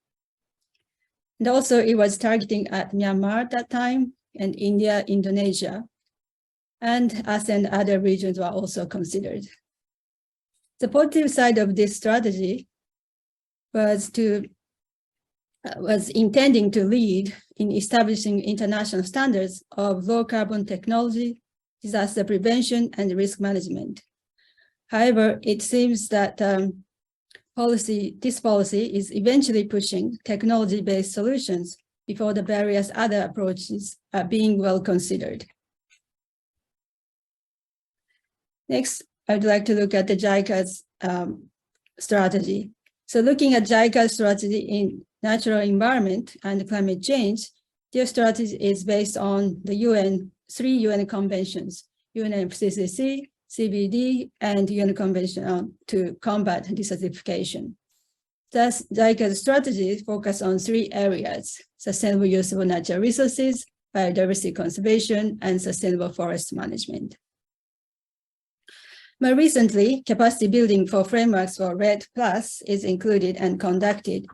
And also it was targeting at Myanmar at that time, and India, Indonesia, and ASEAN and other regions were also considered. The positive side of this strategy was intending to lead in establishing international standards of low carbon technology, disaster prevention, and risk management. However, it seems that this policy is eventually pushing technology-based solutions before the various other approaches are being well considered. Next, I'd like to look at the JICA's strategy. So looking at JICA's strategy in natural environment and climate change, their strategy is based on the three UN conventions, UNFCCC, CBD, and UN Convention to combat desertification. Thus, JICA's strategy focuses on 3 areas: sustainable use of natural resources, biodiversity conservation, and sustainable forest management. More recently, capacity building for frameworks for RED+ is included and conducted.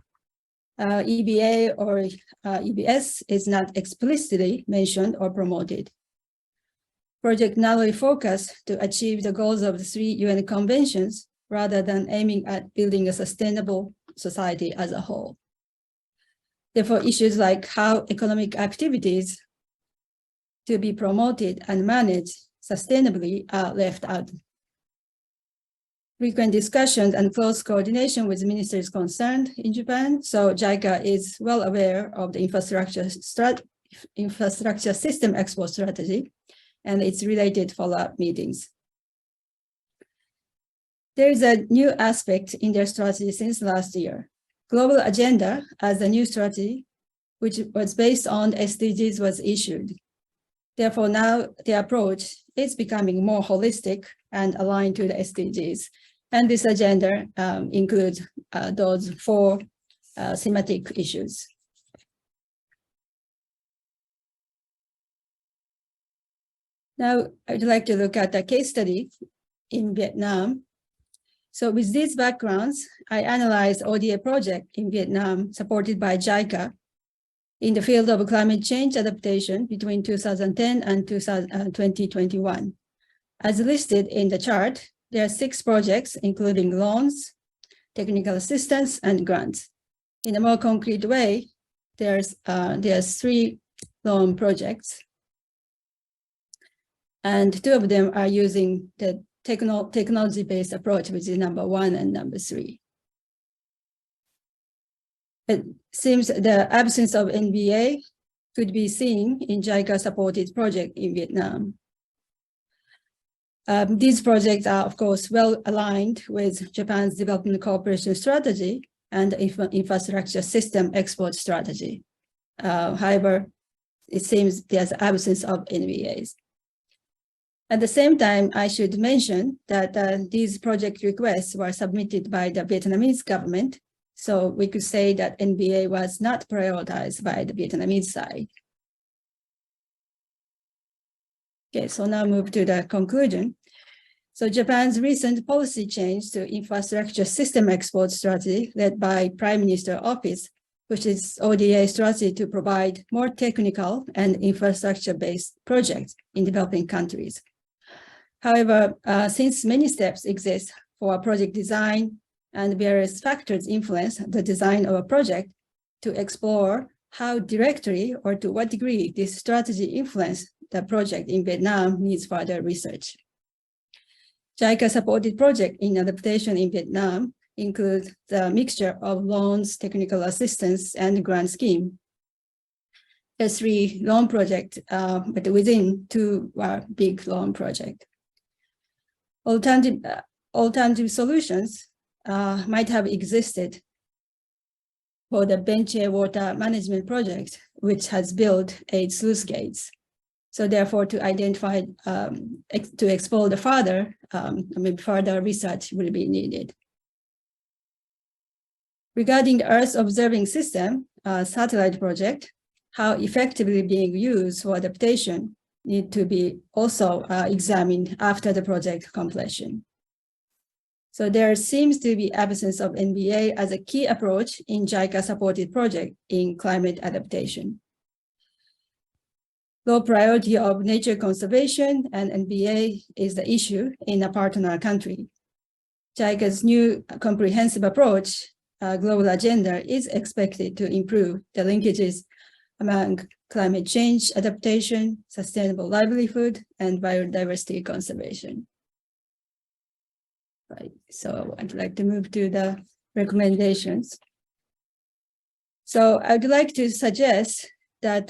EBA or EBS is not explicitly mentioned or promoted. Project narrowly focused to achieve the goals of the 3 UN conventions rather than aiming at building a sustainable society as a whole. Therefore, issues like how economic activities to be promoted and managed sustainably are left out. Frequent discussions and close coordination with ministers concerned in Japan, so JICA is well aware of the infrastructure system export strategy and its related follow-up meetings. There is a new aspect in their strategy since last year. Global Agenda as a new strategy, which was based on SDGs, was issued. Therefore, now the approach is becoming more holistic and aligned to the SDGs. And this agenda includes those 4 thematic issues. Now, I'd like to look at a case study in Vietnam. So with these backgrounds, I analyzed ODA project in Vietnam supported by JICA in the field of climate change adaptation between 2010 and 2021. As listed in the chart, there are 6 projects, including loans, technical assistance, and grants. In a more concrete way, there's 3 loan projects, and 2 of them are using the technology-based approach, which is number 1 and number 3. It seems the absence of NBA could be seen in JICA-supported project in Vietnam. These projects are, of course, well aligned with Japan's development cooperation strategy and infrastructure system export strategy. However, it seems there's absence of NBAs. At the same time, I should mention that these project requests were submitted by the Vietnamese government, so we could say that NBA was not prioritized by the Vietnamese side. Okay, so now move to the conclusion. So Japan's recent policy change to infrastructure system export strategy led by Prime Minister Office, which is ODA strategy to provide more technical and infrastructure-based projects in developing countries. However, since many steps exist for project design and various factors influence the design of a project, to explore how directly or to what degree this strategy influenced the project in Vietnam needs further research. JICA-supported project in adaptation in Vietnam includes the mixture of loans, technical assistance, and grant scheme. The 3 loan projects, but within 2 big loan projects. Alternative solutions might have existed for the Benche water management project, which has built 8 sluice gates. So therefore, to identify, to explore the further, further research will be needed. Regarding the Earth observing system, satellite project, how effectively being used for adaptation need to be also examined after the project completion. So there seems to be absence of NBA as a key approach in JICA-supported project in climate adaptation. Low priority of nature conservation and NBA is the issue in a partner country. JICA's new comprehensive approach, global agenda, is expected to improve the linkages among climate change adaptation, sustainable livelihood, and biodiversity conservation. Right, so I'd like to move to the recommendations. So I'd like to suggest that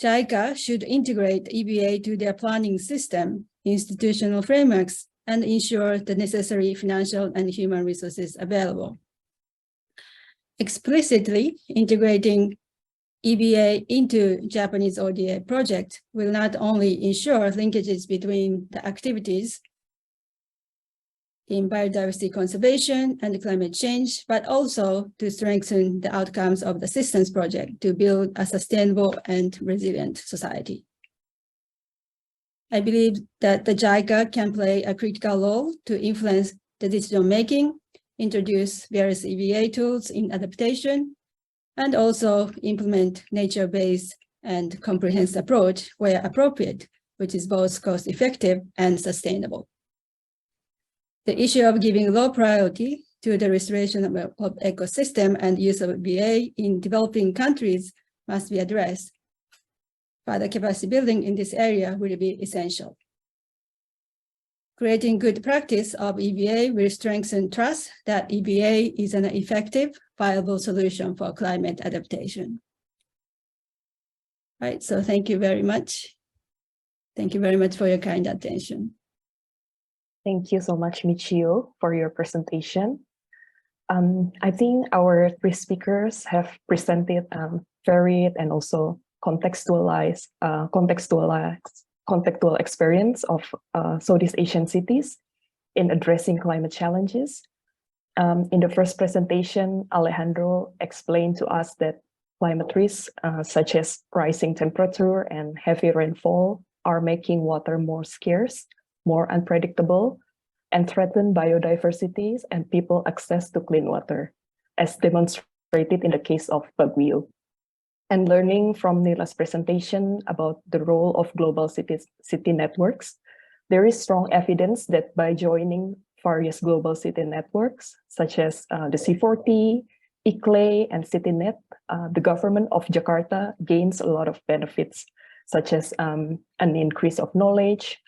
JICA should integrate EBA to their planning system, institutional frameworks, and ensure the necessary financial and human resources available. Explicitly integrating EBA into Japanese ODA project will not only ensure linkages between the activities in biodiversity conservation and climate change, but also to strengthen the outcomes of the systems project to build a sustainable and resilient society. I believe that the JICA can play a critical role to influence the decision-making, introduce various EBA tools in adaptation, and also implement nature-based and comprehensive approach where appropriate, which is both cost-effective and sustainable. The issue of giving low priority to the restoration of ecosystem and use of EBA in developing countries must be addressed. Further capacity building in this area will be essential. Creating good practice of EBA will strengthen trust that EBA is an effective, viable solution for climate adaptation. Right, so thank you very much. Thank you very much for your kind attention. Thank you so much, Michiyo, for your presentation. I think our 3 speakers have presented varied and also contextual experience of Southeast Asian cities in addressing climate challenges. In the first presentation, Alejandro explained to us that climate risks such as rising temperature and heavy rainfall are making water more scarce, more unpredictable, and threaten biodiversity and people access to clean water, as demonstrated in the case of Baguio. And learning from Nila's presentation about the role of global city networks, there is strong evidence that by joining various global city networks, such as the C40, ICLEI, and CityNet, the government of Jakarta gains a lot of benefits, such as an increase of knowledge,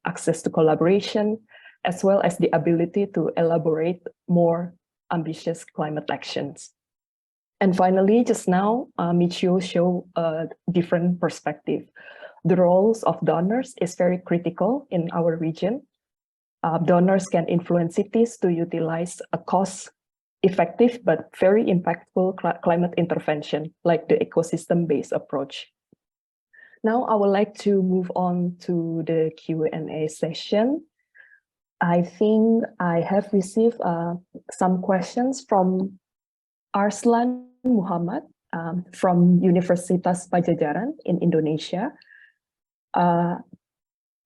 access to collaboration, as well as the ability to elaborate more ambitious climate actions. And finally, just now, Michiyo showed a different perspective. The roles of donors is very critical in our region. Donors can influence cities to utilize a cost-effective but very impactful climate intervention, like the ecosystem-based approach. Now, I would like to move on to the Q&A session. I think I have received some questions from Arslan Muhammad from Universitas Pajajaran in Indonesia.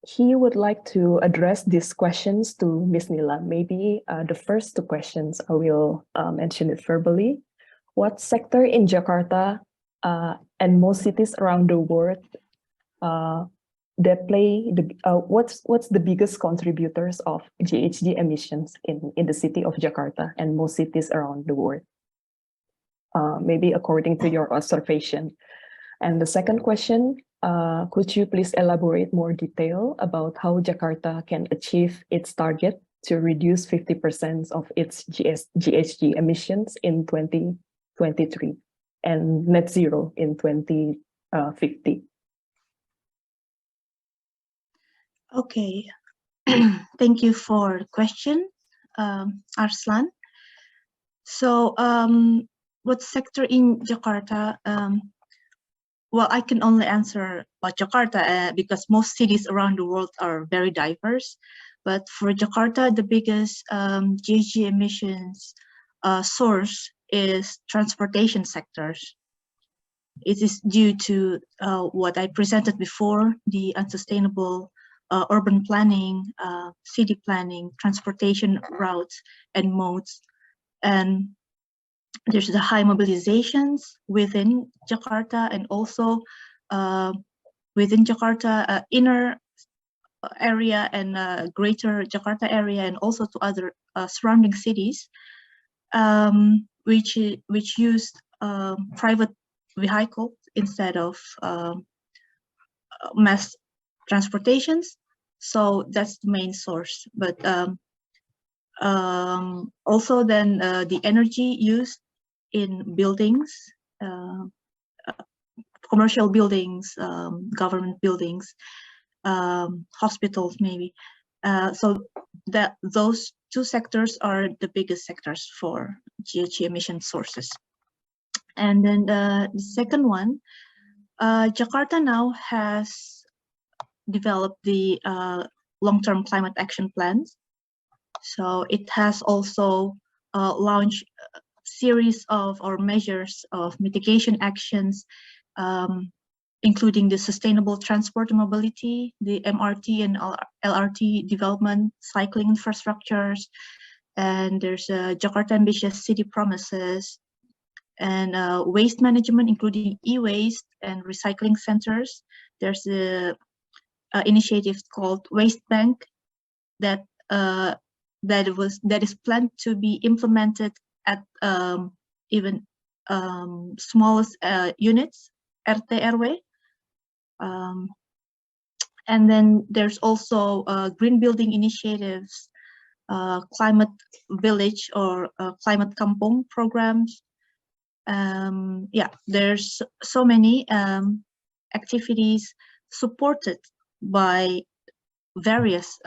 He would like to address these questions to Ms. Nila. Maybe the first two questions I will mention it verbally. What sector in Jakarta and most cities around the world that play the what's the biggest contributors of GHG emissions in the city of Jakarta and most cities around the world? Maybe according to your observation. And the second question, could you please elaborate more detail about how Jakarta can achieve its target to reduce 50% of its GHG emissions in 2023 and net zero in 2050? Okay, thank you for the question, Arslan. So, what sector in Jakarta? Well, I can only answer about Jakarta because most cities around the world are very diverse. But for Jakarta, the biggest GHG emissions source is transportation sectors. It is due to what I presented before, the unsustainable urban planning, city planning, transportation routes and modes. And there's the high mobilizations within Jakarta and also within Jakarta inner area and greater Jakarta area and also to other surrounding cities, which use private vehicles instead of mass transportations. So that's the main source. But also then the energy used in buildings, commercial buildings, government buildings, hospitals maybe. So that those two sectors are the biggest sectors for GHG emission sources. And then the second one, Jakarta now has developed the long-term climate action plans. So it has also launched a series of measures of mitigation actions, including the sustainable transport and mobility, the MRT and LRT development, cycling infrastructures, and there's Jakarta Ambitious City Promises, and waste management, including e-waste and recycling centers. There's a initiative called Waste Bank that is planned to be implemented at even smallest units, RT/RW. And then there's also green building initiatives, climate village or climate kampung programs. Yeah, there's so many activities supported by various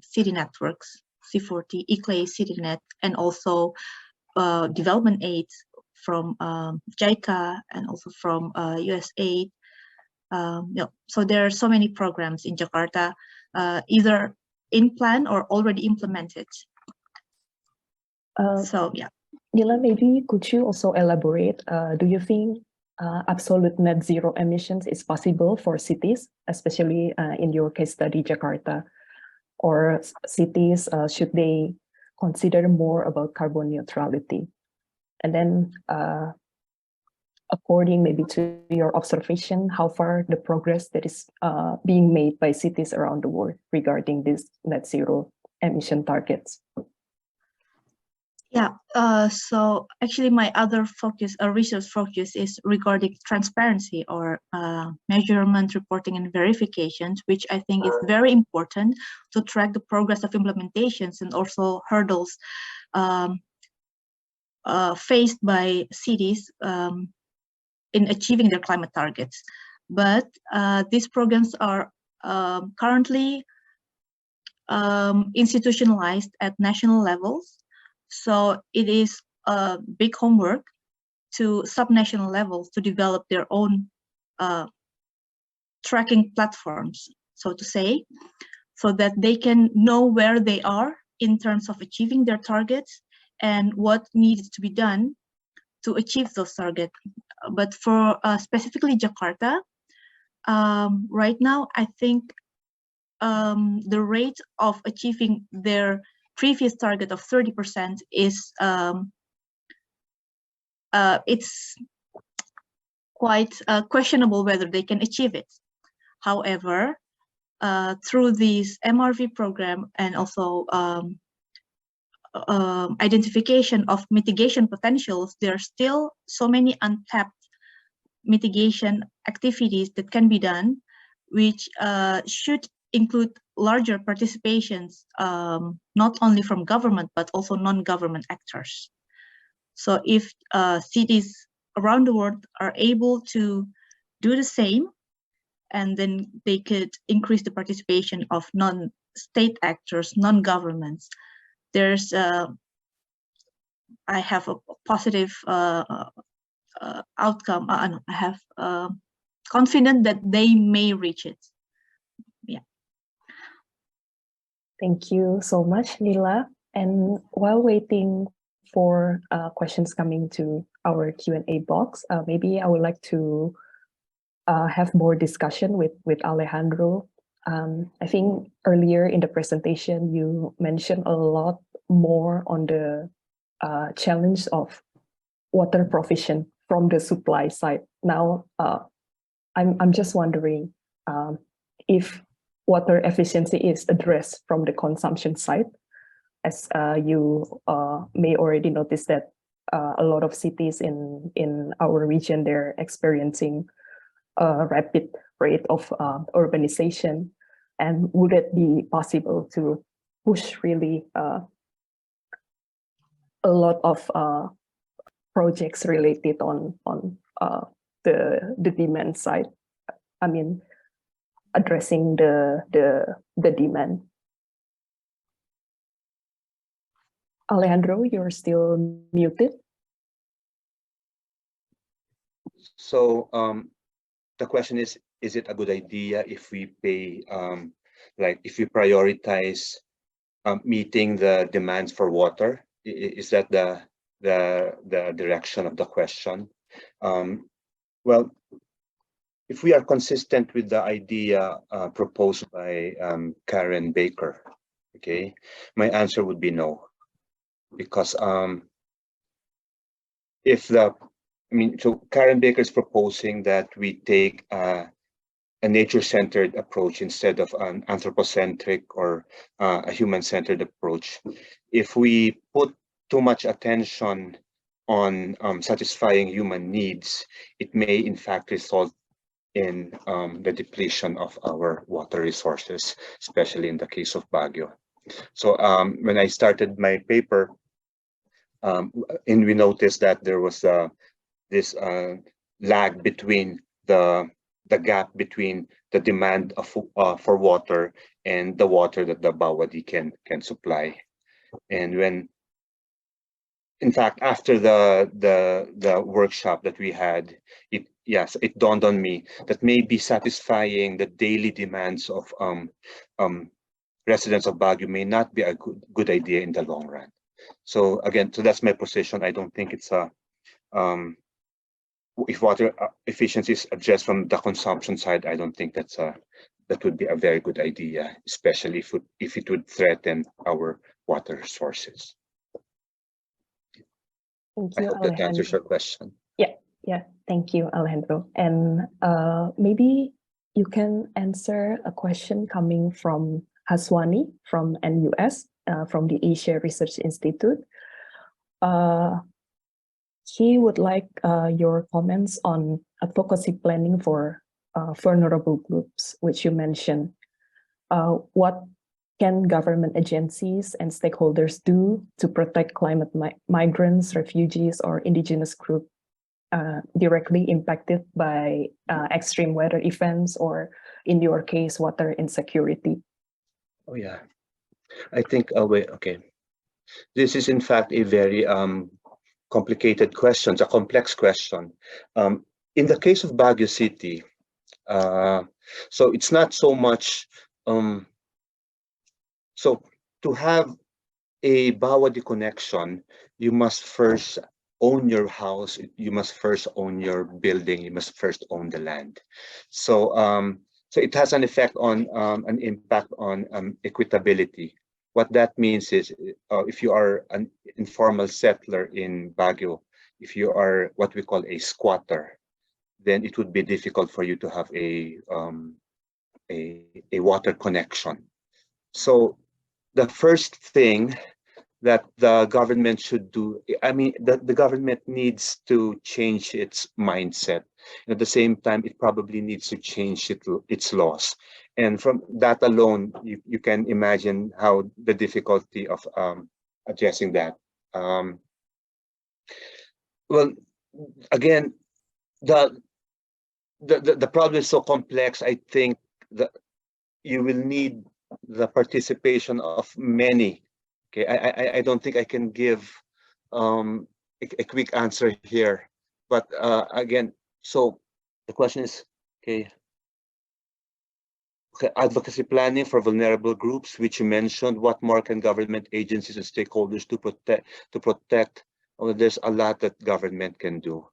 city networks, C40, ICLEI, CityNet, and also development aid from JICA and also from USAID. Yeah, so there are so many programs in Jakarta, either in plan or already implemented. So yeah. Nila, maybe could you also elaborate? Do you think absolute net zero emissions is possible for cities, especially in your case study, Jakarta, or cities, should they consider more about carbon neutrality? And then a according maybe to your observation, how far the progress that is being made by cities around the world regarding these net zero emission targets? Yeah, so actually my other focus, research focus, is regarding transparency or measurement, reporting, and verifications, which I think is very important to track the progress of implementations and also hurdles faced by cities in achieving their climate targets. But these programs are currently institutionalized at national levels. So it is a big homework to subnational levels to develop their own tracking platforms, so to say, so that they can know where they are in terms of achieving their targets and what needs to be done to achieve those targets. But for specifically Jakarta, right now, I think the rate of achieving their previous target of 30% is it's quite questionable whether they can achieve it. However, through this MRV program and also identification of mitigation potentials, there are still so many untapped mitigation activities that can be done, which should include larger participations, not only from government, but also non-government actors. So if cities around the world are able to do the same, and then they could increase the participation of non-state actors, non-governments, there's, I have a positive outcome. I have confident that they may reach it. Yeah. Thank you so much, Nila. And while waiting for questions coming to our Q&A box, maybe I would like to have more discussion with Alejandro. I think earlier in the presentation, you mentioned a lot more on the challenge of water provision from the supply side. Now, I'm just wondering if water efficiency is addressed from the consumption side, as you may already notice that a lot of cities in our region, they're experiencing a rapid rate of urbanization. And would it be possible to push really a lot of projects related on the demand side? I mean, addressing the demand. Alejandro, you're still muted. So the question is it a good idea if we pay, like if we prioritize meeting the demands for water? Is that the direction of the question? Well, if we are consistent with the idea proposed by Karen Baker, okay, my answer would be no, because so Karen Baker is proposing that we take a nature-centered approach instead of an anthropocentric or a human-centered approach. If we put too much attention on satisfying human needs, it may in fact result in the depletion of our water resources, especially in the case of Baguio. So when I started my paper, and we noticed that there was this lag between the gap between the demand for water and the water that the Bawadi can supply. And when, in fact, after the workshop that we had, it dawned on me that maybe satisfying the daily demands of residents of Baguio may not be a good idea in the long run. So again, so that's my position. I don't think it's a if water efficiency is addressed from the consumption side, I don't think that would be a very good idea, especially if it would threaten our water resources. Thank you, I hope that answers your question. Yeah, Thank you, Alejandro. And maybe you can answer a question coming from Haswani from NUS, from the Asia Research Institute. He would like your comments on advocacy planning for vulnerable groups, which you mentioned. What can government agencies and stakeholders do to protect climate migrants, refugees, or indigenous groups directly impacted by extreme weather events, or in your case, water insecurity? Oh yeah, I think, okay. This is in fact a very complicated question, a complex question. In the case of Baguio City, so it's not so much, so to have a Bawadi connection, you must first own your house, you must first own your building, you must first own the land. So so it has an effect on an impact on equitability. What that means is, if you are an informal settler in Baguio, if you are what we call a squatter, then it would be difficult for you to have a water connection. So the first thing that the government should do, I mean, the government needs to change its mindset. At the same time, it probably needs to change its laws. And from that alone, you can imagine how the difficulty of addressing that. Well, again, the problem is so complex. I think that you will need the participation of many. Okay, I don't think I can give a quick answer here, but again, so the question is, okay, advocacy planning for vulnerable groups, which you mentioned. What more can government agencies and stakeholders to protect? Well, there's a lot that government can do,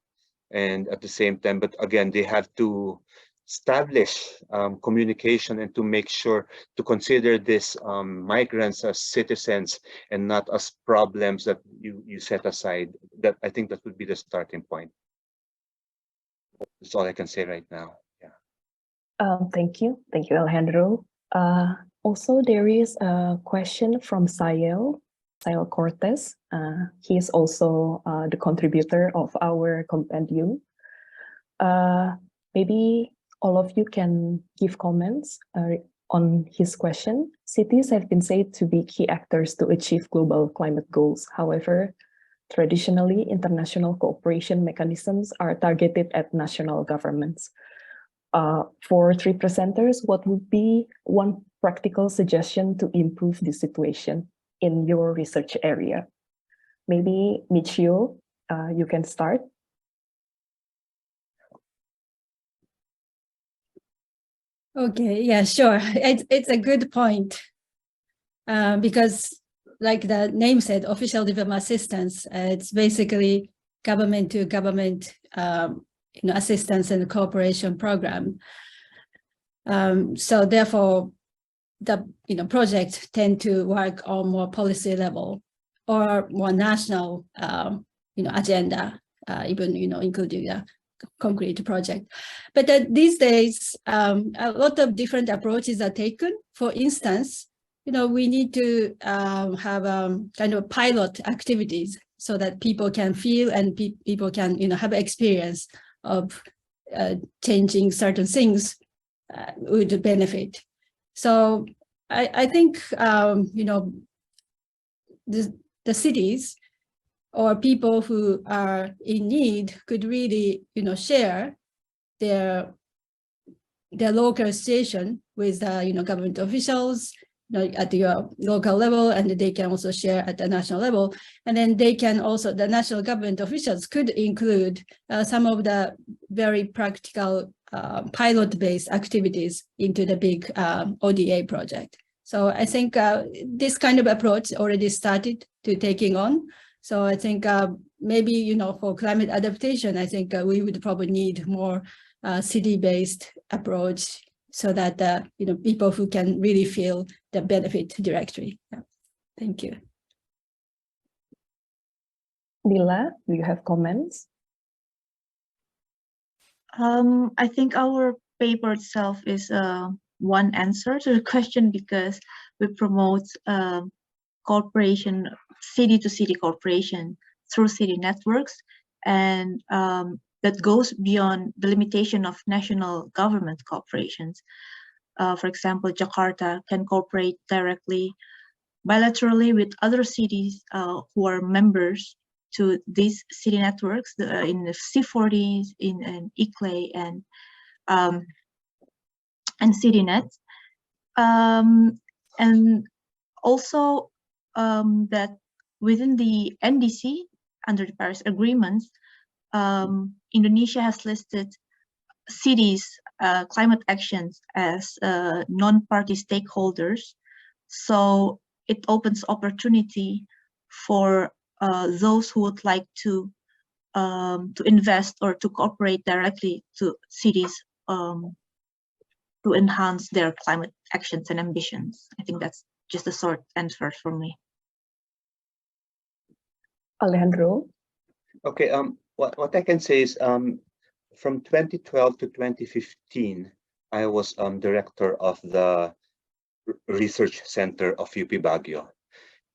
and at the same time, but again, they have to establish communication and to make sure to consider these migrants as citizens and not as problems that you set aside. That, I think, that would be the starting point. That's all I can say right now. Yeah. Thank you, Alejandro. Also, there is a question from Sael Cortez. He is also the contributor of our compendium. Maybe all of you can give comments on his question. Cities have been said to be key actors to achieve global climate goals. However, traditionally, international cooperation mechanisms are targeted at national governments. For 3 presenters, what would be one practical suggestion to improve the situation in your research area? Maybe Michiyo, you can start. Okay, yeah, sure. It's a good point, because like the name said, official development assistance, it's basically government to government assistance and cooperation program. So therefore, the projects tend to work on more policy level or more national agenda, even including the concrete project. But these days, a lot of different approaches are taken. For instance, we need to have kind of pilot activities so that people can feel and people can have experience of changing certain things would benefit. So I think the cities or people who are in need could really share their local situation with government officials at your local level, and they can also share at the national level. And then they can also, the national government officials could include some of the very practical pilot-based activities into the big ODA project. So I think this kind of approach already started to taking on. So I think maybe, for climate adaptation, I think we would probably need more city-based approach so that, people who can really feel the benefit directly. Yeah. Thank you. Nila, do you have comments? I think our paper itself is one answer to the question, because we promote cooperation, city-to-city cooperation through city networks, and that goes beyond the limitation of national government cooperations. For example, Jakarta can cooperate directly, bilaterally with other cities who are members to these city networks in the C40s, in ICLE, and CityNet. And also that within the NDC, under the Paris Agreements, Indonesia has listed cities' climate actions as non-party stakeholders. So it opens opportunity for those who would like to invest or to cooperate directly to cities to enhance their climate actions and ambitions. I think that's just a short answer for me. Alejandro? Okay, what I can say is from 2012 to 2015, I was director of the research center of UP Baguio.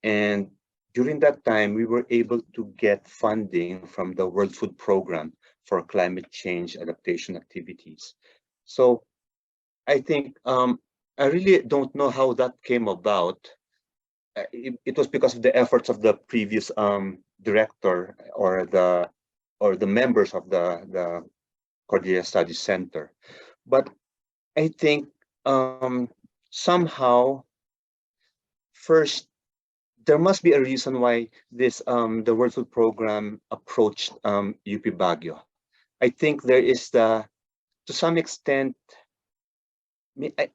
And during that time, we were able to get funding from the World Food Program for climate change adaptation activities. So I think I really don't know how that came about. It was because of the efforts of the previous director or the members of the Cordillera Studies Center. But I think somehow, first, there must be a reason why this the World Food Program approached UP Baguio. I think there is to some extent, I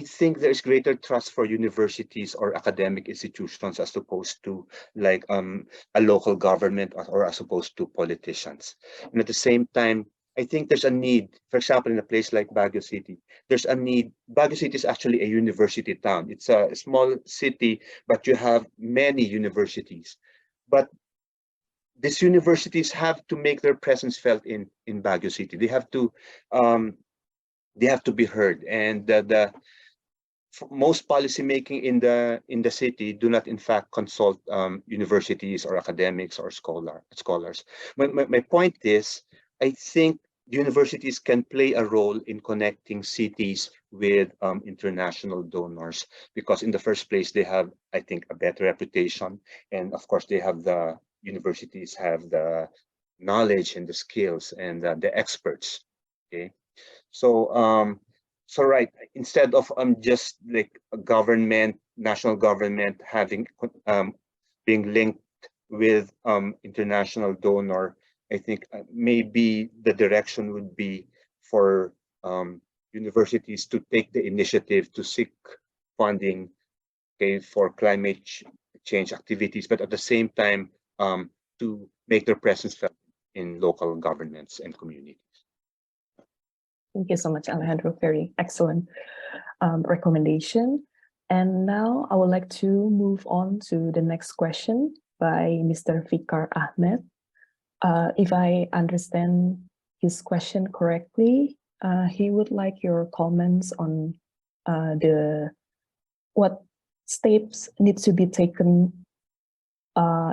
think there is greater trust for universities or academic institutions as opposed to like a local government or as opposed to politicians. And at the same time, I think there's a need, for example, in a place like Baguio City, there's a need. Baguio City is actually a university town. It's a small city, but you have many universities. But these universities have to make their presence felt in Baguio City. They have to be heard, and most policy making in the city do not in fact consult universities or academics or scholars. My point is, I think universities can play a role in connecting cities with international donors, because in the first place they have, I think, a better reputation, and of course the universities have the knowledge and the skills and the experts. Okay. So so right, instead of just like a government, national government having being linked with international donor, I think maybe the direction would be for universities to take the initiative to seek funding, okay, for climate change activities, but at the same time to make their presence felt in local governments and communities. Thank you so much, Alejandro. Very excellent recommendation. And now I would like to move on to the next question by Mr. Fikar Ahmed. If I understand his question correctly, he would like your comments on what steps need to be taken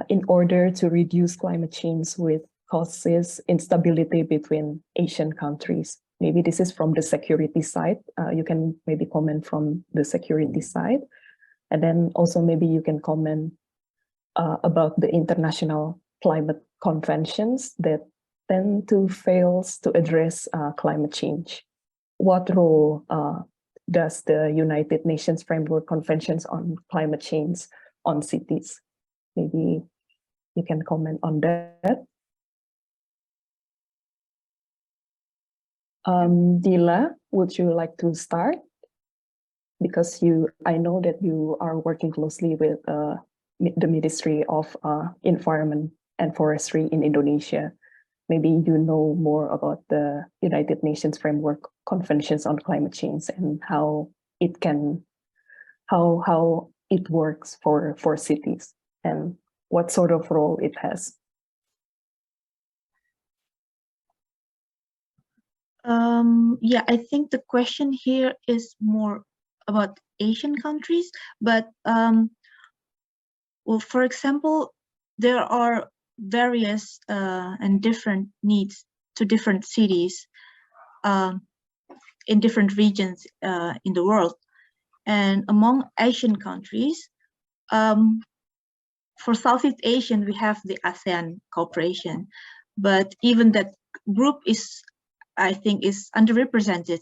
in order to reduce climate change, which causes instability between Asian countries. Maybe this is from the security side. You can maybe comment from the security side. And then also maybe you can comment about the international climate conventions that tend to fail to address climate change. What role does the United Nations Framework Conventions on Climate Change on cities? Maybe you can comment on that. Nila, would you like to start? Because I know that you are working closely with the Ministry of Environment and Forestry in Indonesia. Maybe you know more about the United Nations Framework Conventions on Climate Change and how it works for cities and what sort of role it has. Yeah, I think the question here is more about Asian countries, but well, for example, there are various and different needs to different cities in different regions in the world. And among Asian countries, for Southeast Asian, we have the ASEAN cooperation, but even that group is, I think, is underrepresented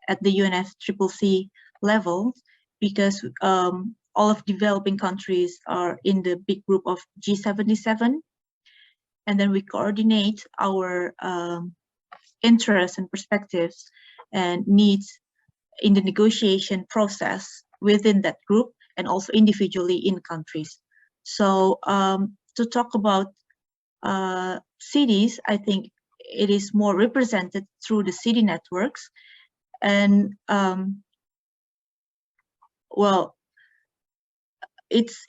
at the UNFCCC level because all of developing countries are in the big group of G77, and then we coordinate our interests and perspectives and needs in the negotiation process within that group and also individually in countries. So to talk about cities, I think it is more represented through the city networks. And well, it's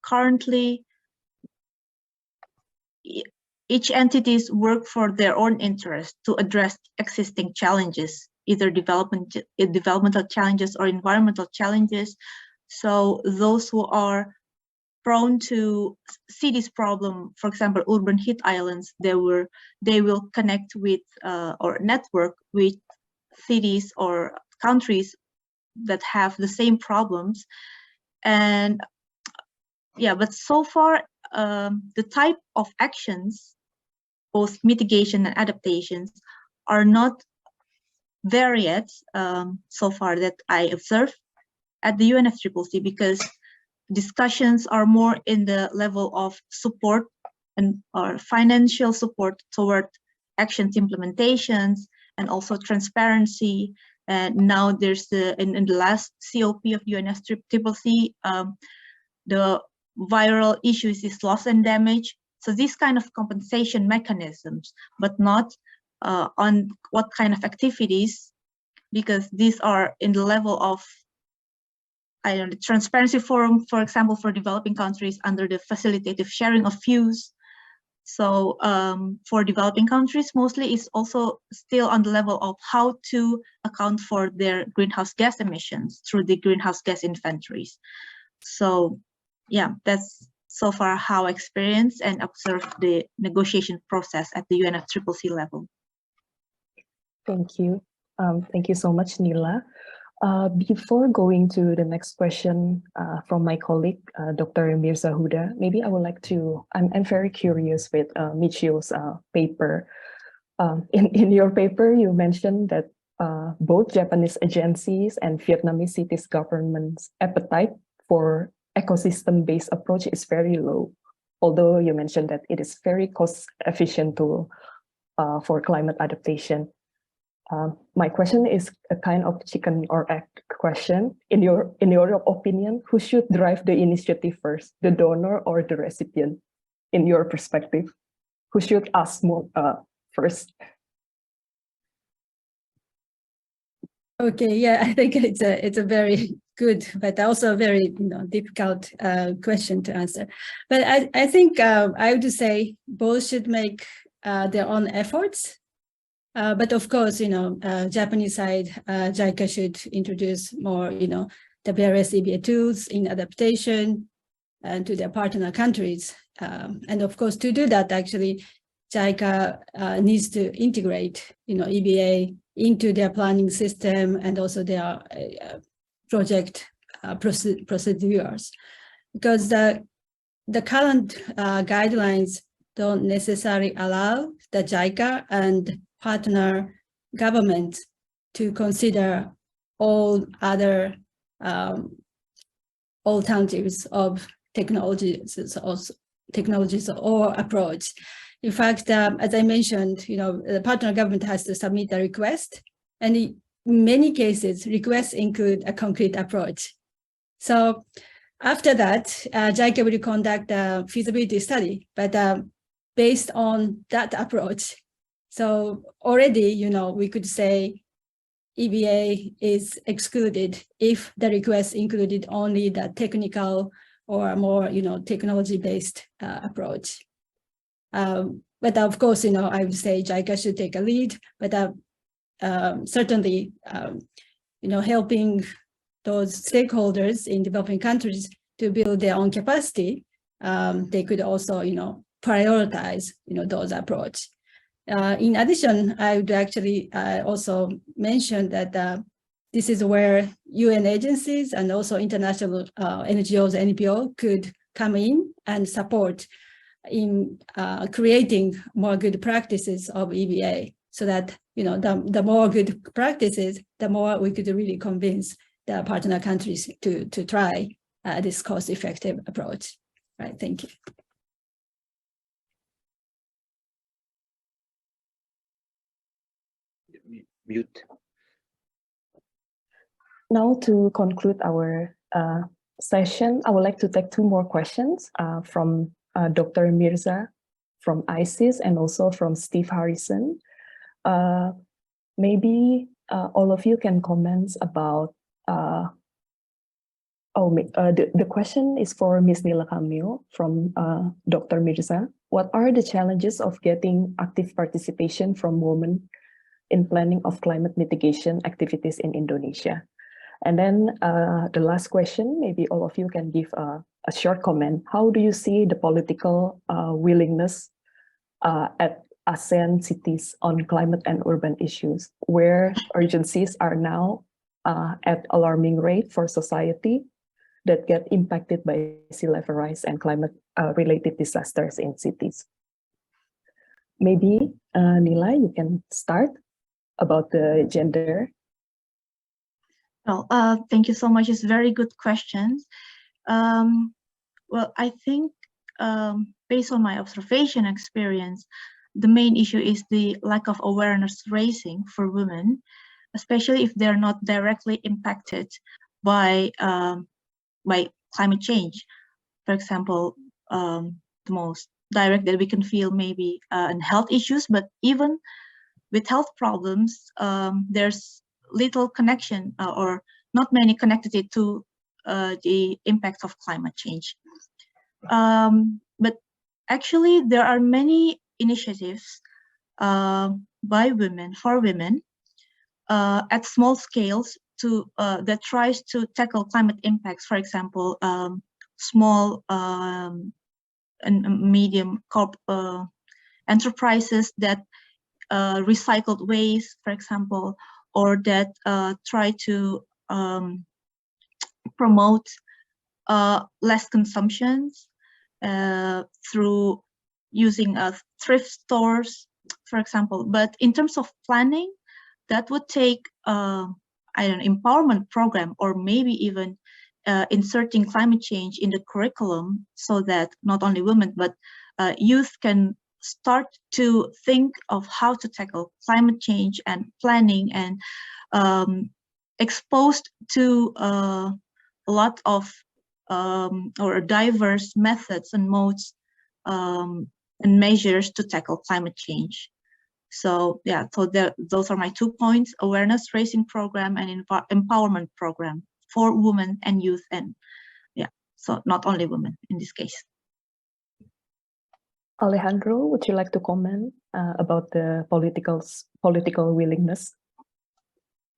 currently each entities work for their own interest to address existing challenges, either developmental challenges or environmental challenges. So those who are prone to cities problem, for example, urban heat islands, they will connect with or network with cities or countries that have the same problems. And yeah, but so far, the type of actions, both mitigation and adaptations, are not there yet so far that I observe at the UNFCCC, because discussions are more in the level of support and or financial support toward actions implementations and also transparency. And now there's in the last COP of UNFCCC, the viral issues is loss and damage. So these kind of compensation mechanisms, but not on what kind of activities, because these are in the level of, I don't know, the Transparency Forum, for example, for developing countries under the facilitative sharing of views. So for developing countries, mostly is also still on the level of how to account for their greenhouse gas emissions through the greenhouse gas inventories. So yeah, that's so far how I experience and observe the negotiation process at the UNFCCC level. Thank you. Thank you so much, Nila. Before going to the next question from my colleague, Dr. Mirza Huda, maybe I would like to, I'm very curious with Michiyo's paper. In your paper, you mentioned that both Japanese agencies and Vietnamese cities governments' appetite for ecosystem-based approach is very low, although you mentioned that it is very cost-efficient tool for climate adaptation. My question is a kind of chicken or egg question. In your opinion, who should drive the initiative first, the donor or the recipient? In your perspective, who should ask more first? Okay, yeah, I think it's a very good, but also a very difficult question to answer. But I think I would say both should make their own efforts. But of course, Japanese side, JICA should introduce more, the various EBA tools in adaptation and to their partner countries. And of course, to do that, actually, JICA needs to integrate, EBA into their planning system and also their project procedures, because the current guidelines don't necessarily allow the JICA and partner governments to consider all other alternatives of technologies or approach. In fact, as I mentioned, the partner government has to submit a request, and in many cases, requests include a concrete approach. So after that, JICA will conduct a feasibility study, but based on that approach. So already, we could say EBA is excluded if the request included only the technical or more, technology-based approach. But of course, I would say JICA should take a lead, but certainly, helping those stakeholders in developing countries to build their own capacity, they could also, prioritize, those approach. In addition, I would actually also mention that this is where UN agencies and also international NGOs, NPO could come in and support in creating more good practices of EBA, so that the more good practices, the more we could really convince the partner countries to try this cost-effective approach. Right, thank you. Mute. Now, to conclude our session, I would like to take two more questions from Dr. Mirza from ISEAS and also from Steve Harrison. Maybe all of you can comment about, the question is for Ms. Nila Kamil from Dr. Mirza. What are the challenges of getting active participation from women in planning of climate mitigation activities in Indonesia? And then the last question, maybe all of you can give a short comment. How do you see the political willingness at ASEAN cities on climate and urban issues, where urgencies are now at alarming rate for society that get impacted by sea level rise and climate related disasters in cities? Maybe Nila, you can start about the gender. Well, thank you so much. It's very good questions. Well, I think based on my observation experience, the main issue is the lack of awareness raising for women, especially if they're not directly impacted by climate change. For example, the most direct that we can feel maybe in health issues, but even with health problems, there's little connection or not many connected to the impact of climate change. But actually, there are many initiatives by women, for women, at small scales that tries to tackle climate impacts. For example, small and medium enterprises that recycled waste, for example, or that try to promote less consumptions through using thrift stores, for example. But in terms of planning, that would take an empowerment program, or maybe even inserting climate change in the curriculum, so that not only women but youth can start to think of how to tackle climate change and planning, and exposed to a lot of or diverse methods and modes and measures to tackle climate change. So yeah, so those are my 2 points: awareness raising program and empowerment program for women and youth, and yeah, so not only women in this case. Alejandro, would you like to comment about the political willingness?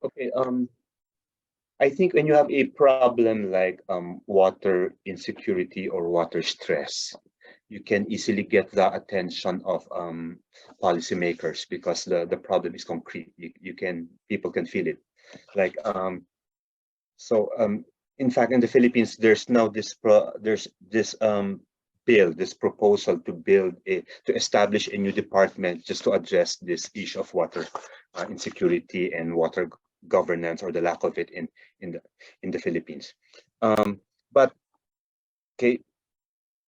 Okay, I think when you have a problem like water insecurity or water stress, you can easily get the attention of policymakers, because the problem is concrete. People can feel it. Like in fact, in the Philippines, there's now this proposal to establish a new department just to address this issue of water insecurity and water governance, or the lack of it in the Philippines. But okay,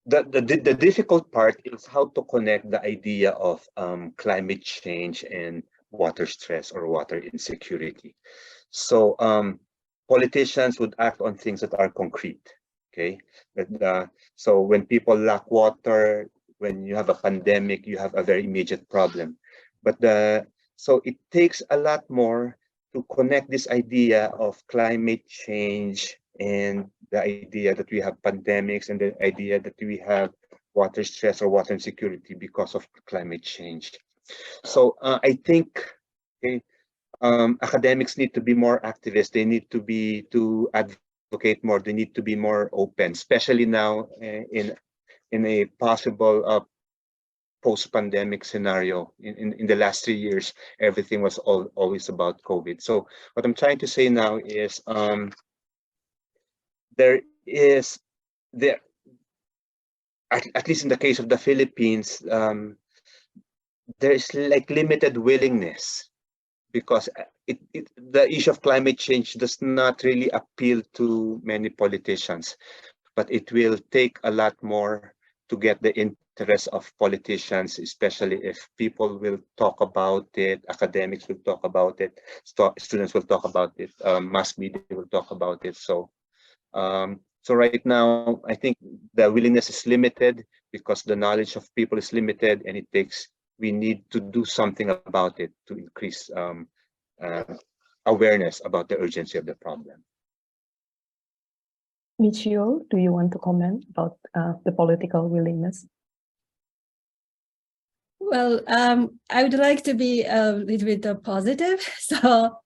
the difficult part is how to connect the idea of climate change and water stress or water insecurity. So politicians would act on things that are concrete. Okay, so when people lack water, when you have a pandemic, you have a very immediate problem. But so it takes a lot more to connect this idea of climate change and the idea that we have pandemics and the idea that we have water stress or water insecurity because of climate change. So I think academics need to be more activist. They need to advocate more. They need to be more open, especially now in a possible post-pandemic scenario. In the last 3 years, everything was always about COVID. So what I'm trying to say now is there is at least in the case of the Philippines, there is like limited willingness, because the issue of climate change does not really appeal to many politicians, but it will take a lot more to get the interest of politicians, especially if people will talk about it, academics will talk about it, students will talk about it, mass media will talk about it. So right now, I think the willingness is limited because the knowledge of people is limited, and we need to do something about it to increase awareness about the urgency of the problem. Michiyo, do you want to comment about the political willingness? Well, I would like to be a little bit positive. So,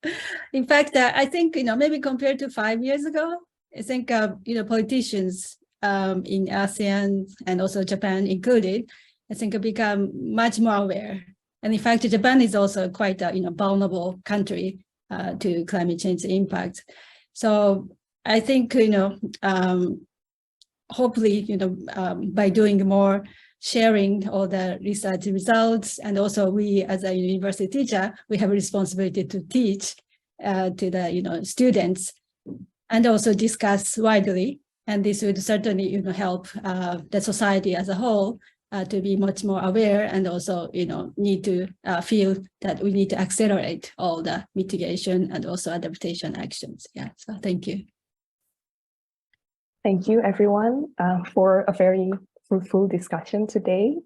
in fact, I think, maybe compared to 5 years ago, I think, politicians in ASEAN and also Japan included, I think have become much more aware. And in fact, Japan is also quite a vulnerable country to climate change impact. So I think, hopefully, by doing more, sharing all the research results, and also we as a university teacher, we have a responsibility to teach to the students, and also discuss widely. And this would certainly help the society as a whole to be much more aware, and also need to feel that we need to accelerate all the mitigation and also adaptation actions. Yeah, so thank you. Thank you, everyone, for a very fruitful discussion today.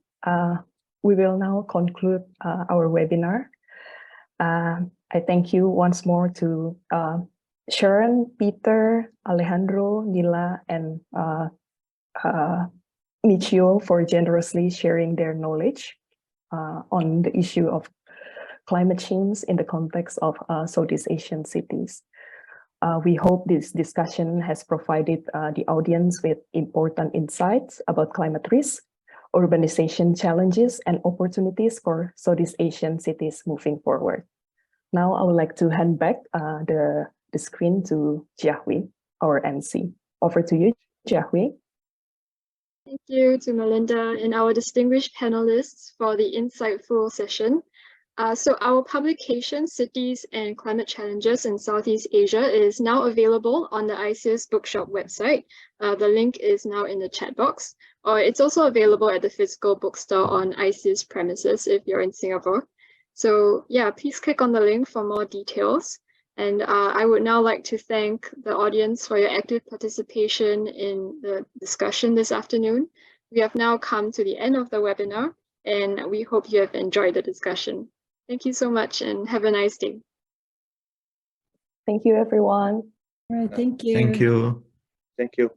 We will now conclude our webinar. I thank you once more to Sharon, Peter, Alejandro, Nila, and Michiyo for generously sharing their knowledge on the issue of climate change in the context of Southeast Asian cities. We hope this discussion has provided the audience with important insights about climate risk, urbanization challenges, and opportunities for Southeast Asian cities moving forward. Now I would like to hand back the screen to Jiahui, our MC. Over to you, Jiahui. Thank you to Melinda and our distinguished panelists for the insightful session. So our publication, Cities and Climate Challenges in Southeast Asia, is now available on the ISEAS bookshop website. The link is now in the chat box, or it's also available at the physical bookstore on ISEAS premises if you're in Singapore. So yeah, please click on the link for more details. And I would now like to thank the audience for your active participation in the discussion this afternoon. We have now come to the end of the webinar, and we hope you have enjoyed the discussion. Thank you so much and have a nice day. Thank you, everyone. All right, thank you. Thank you. Thank you.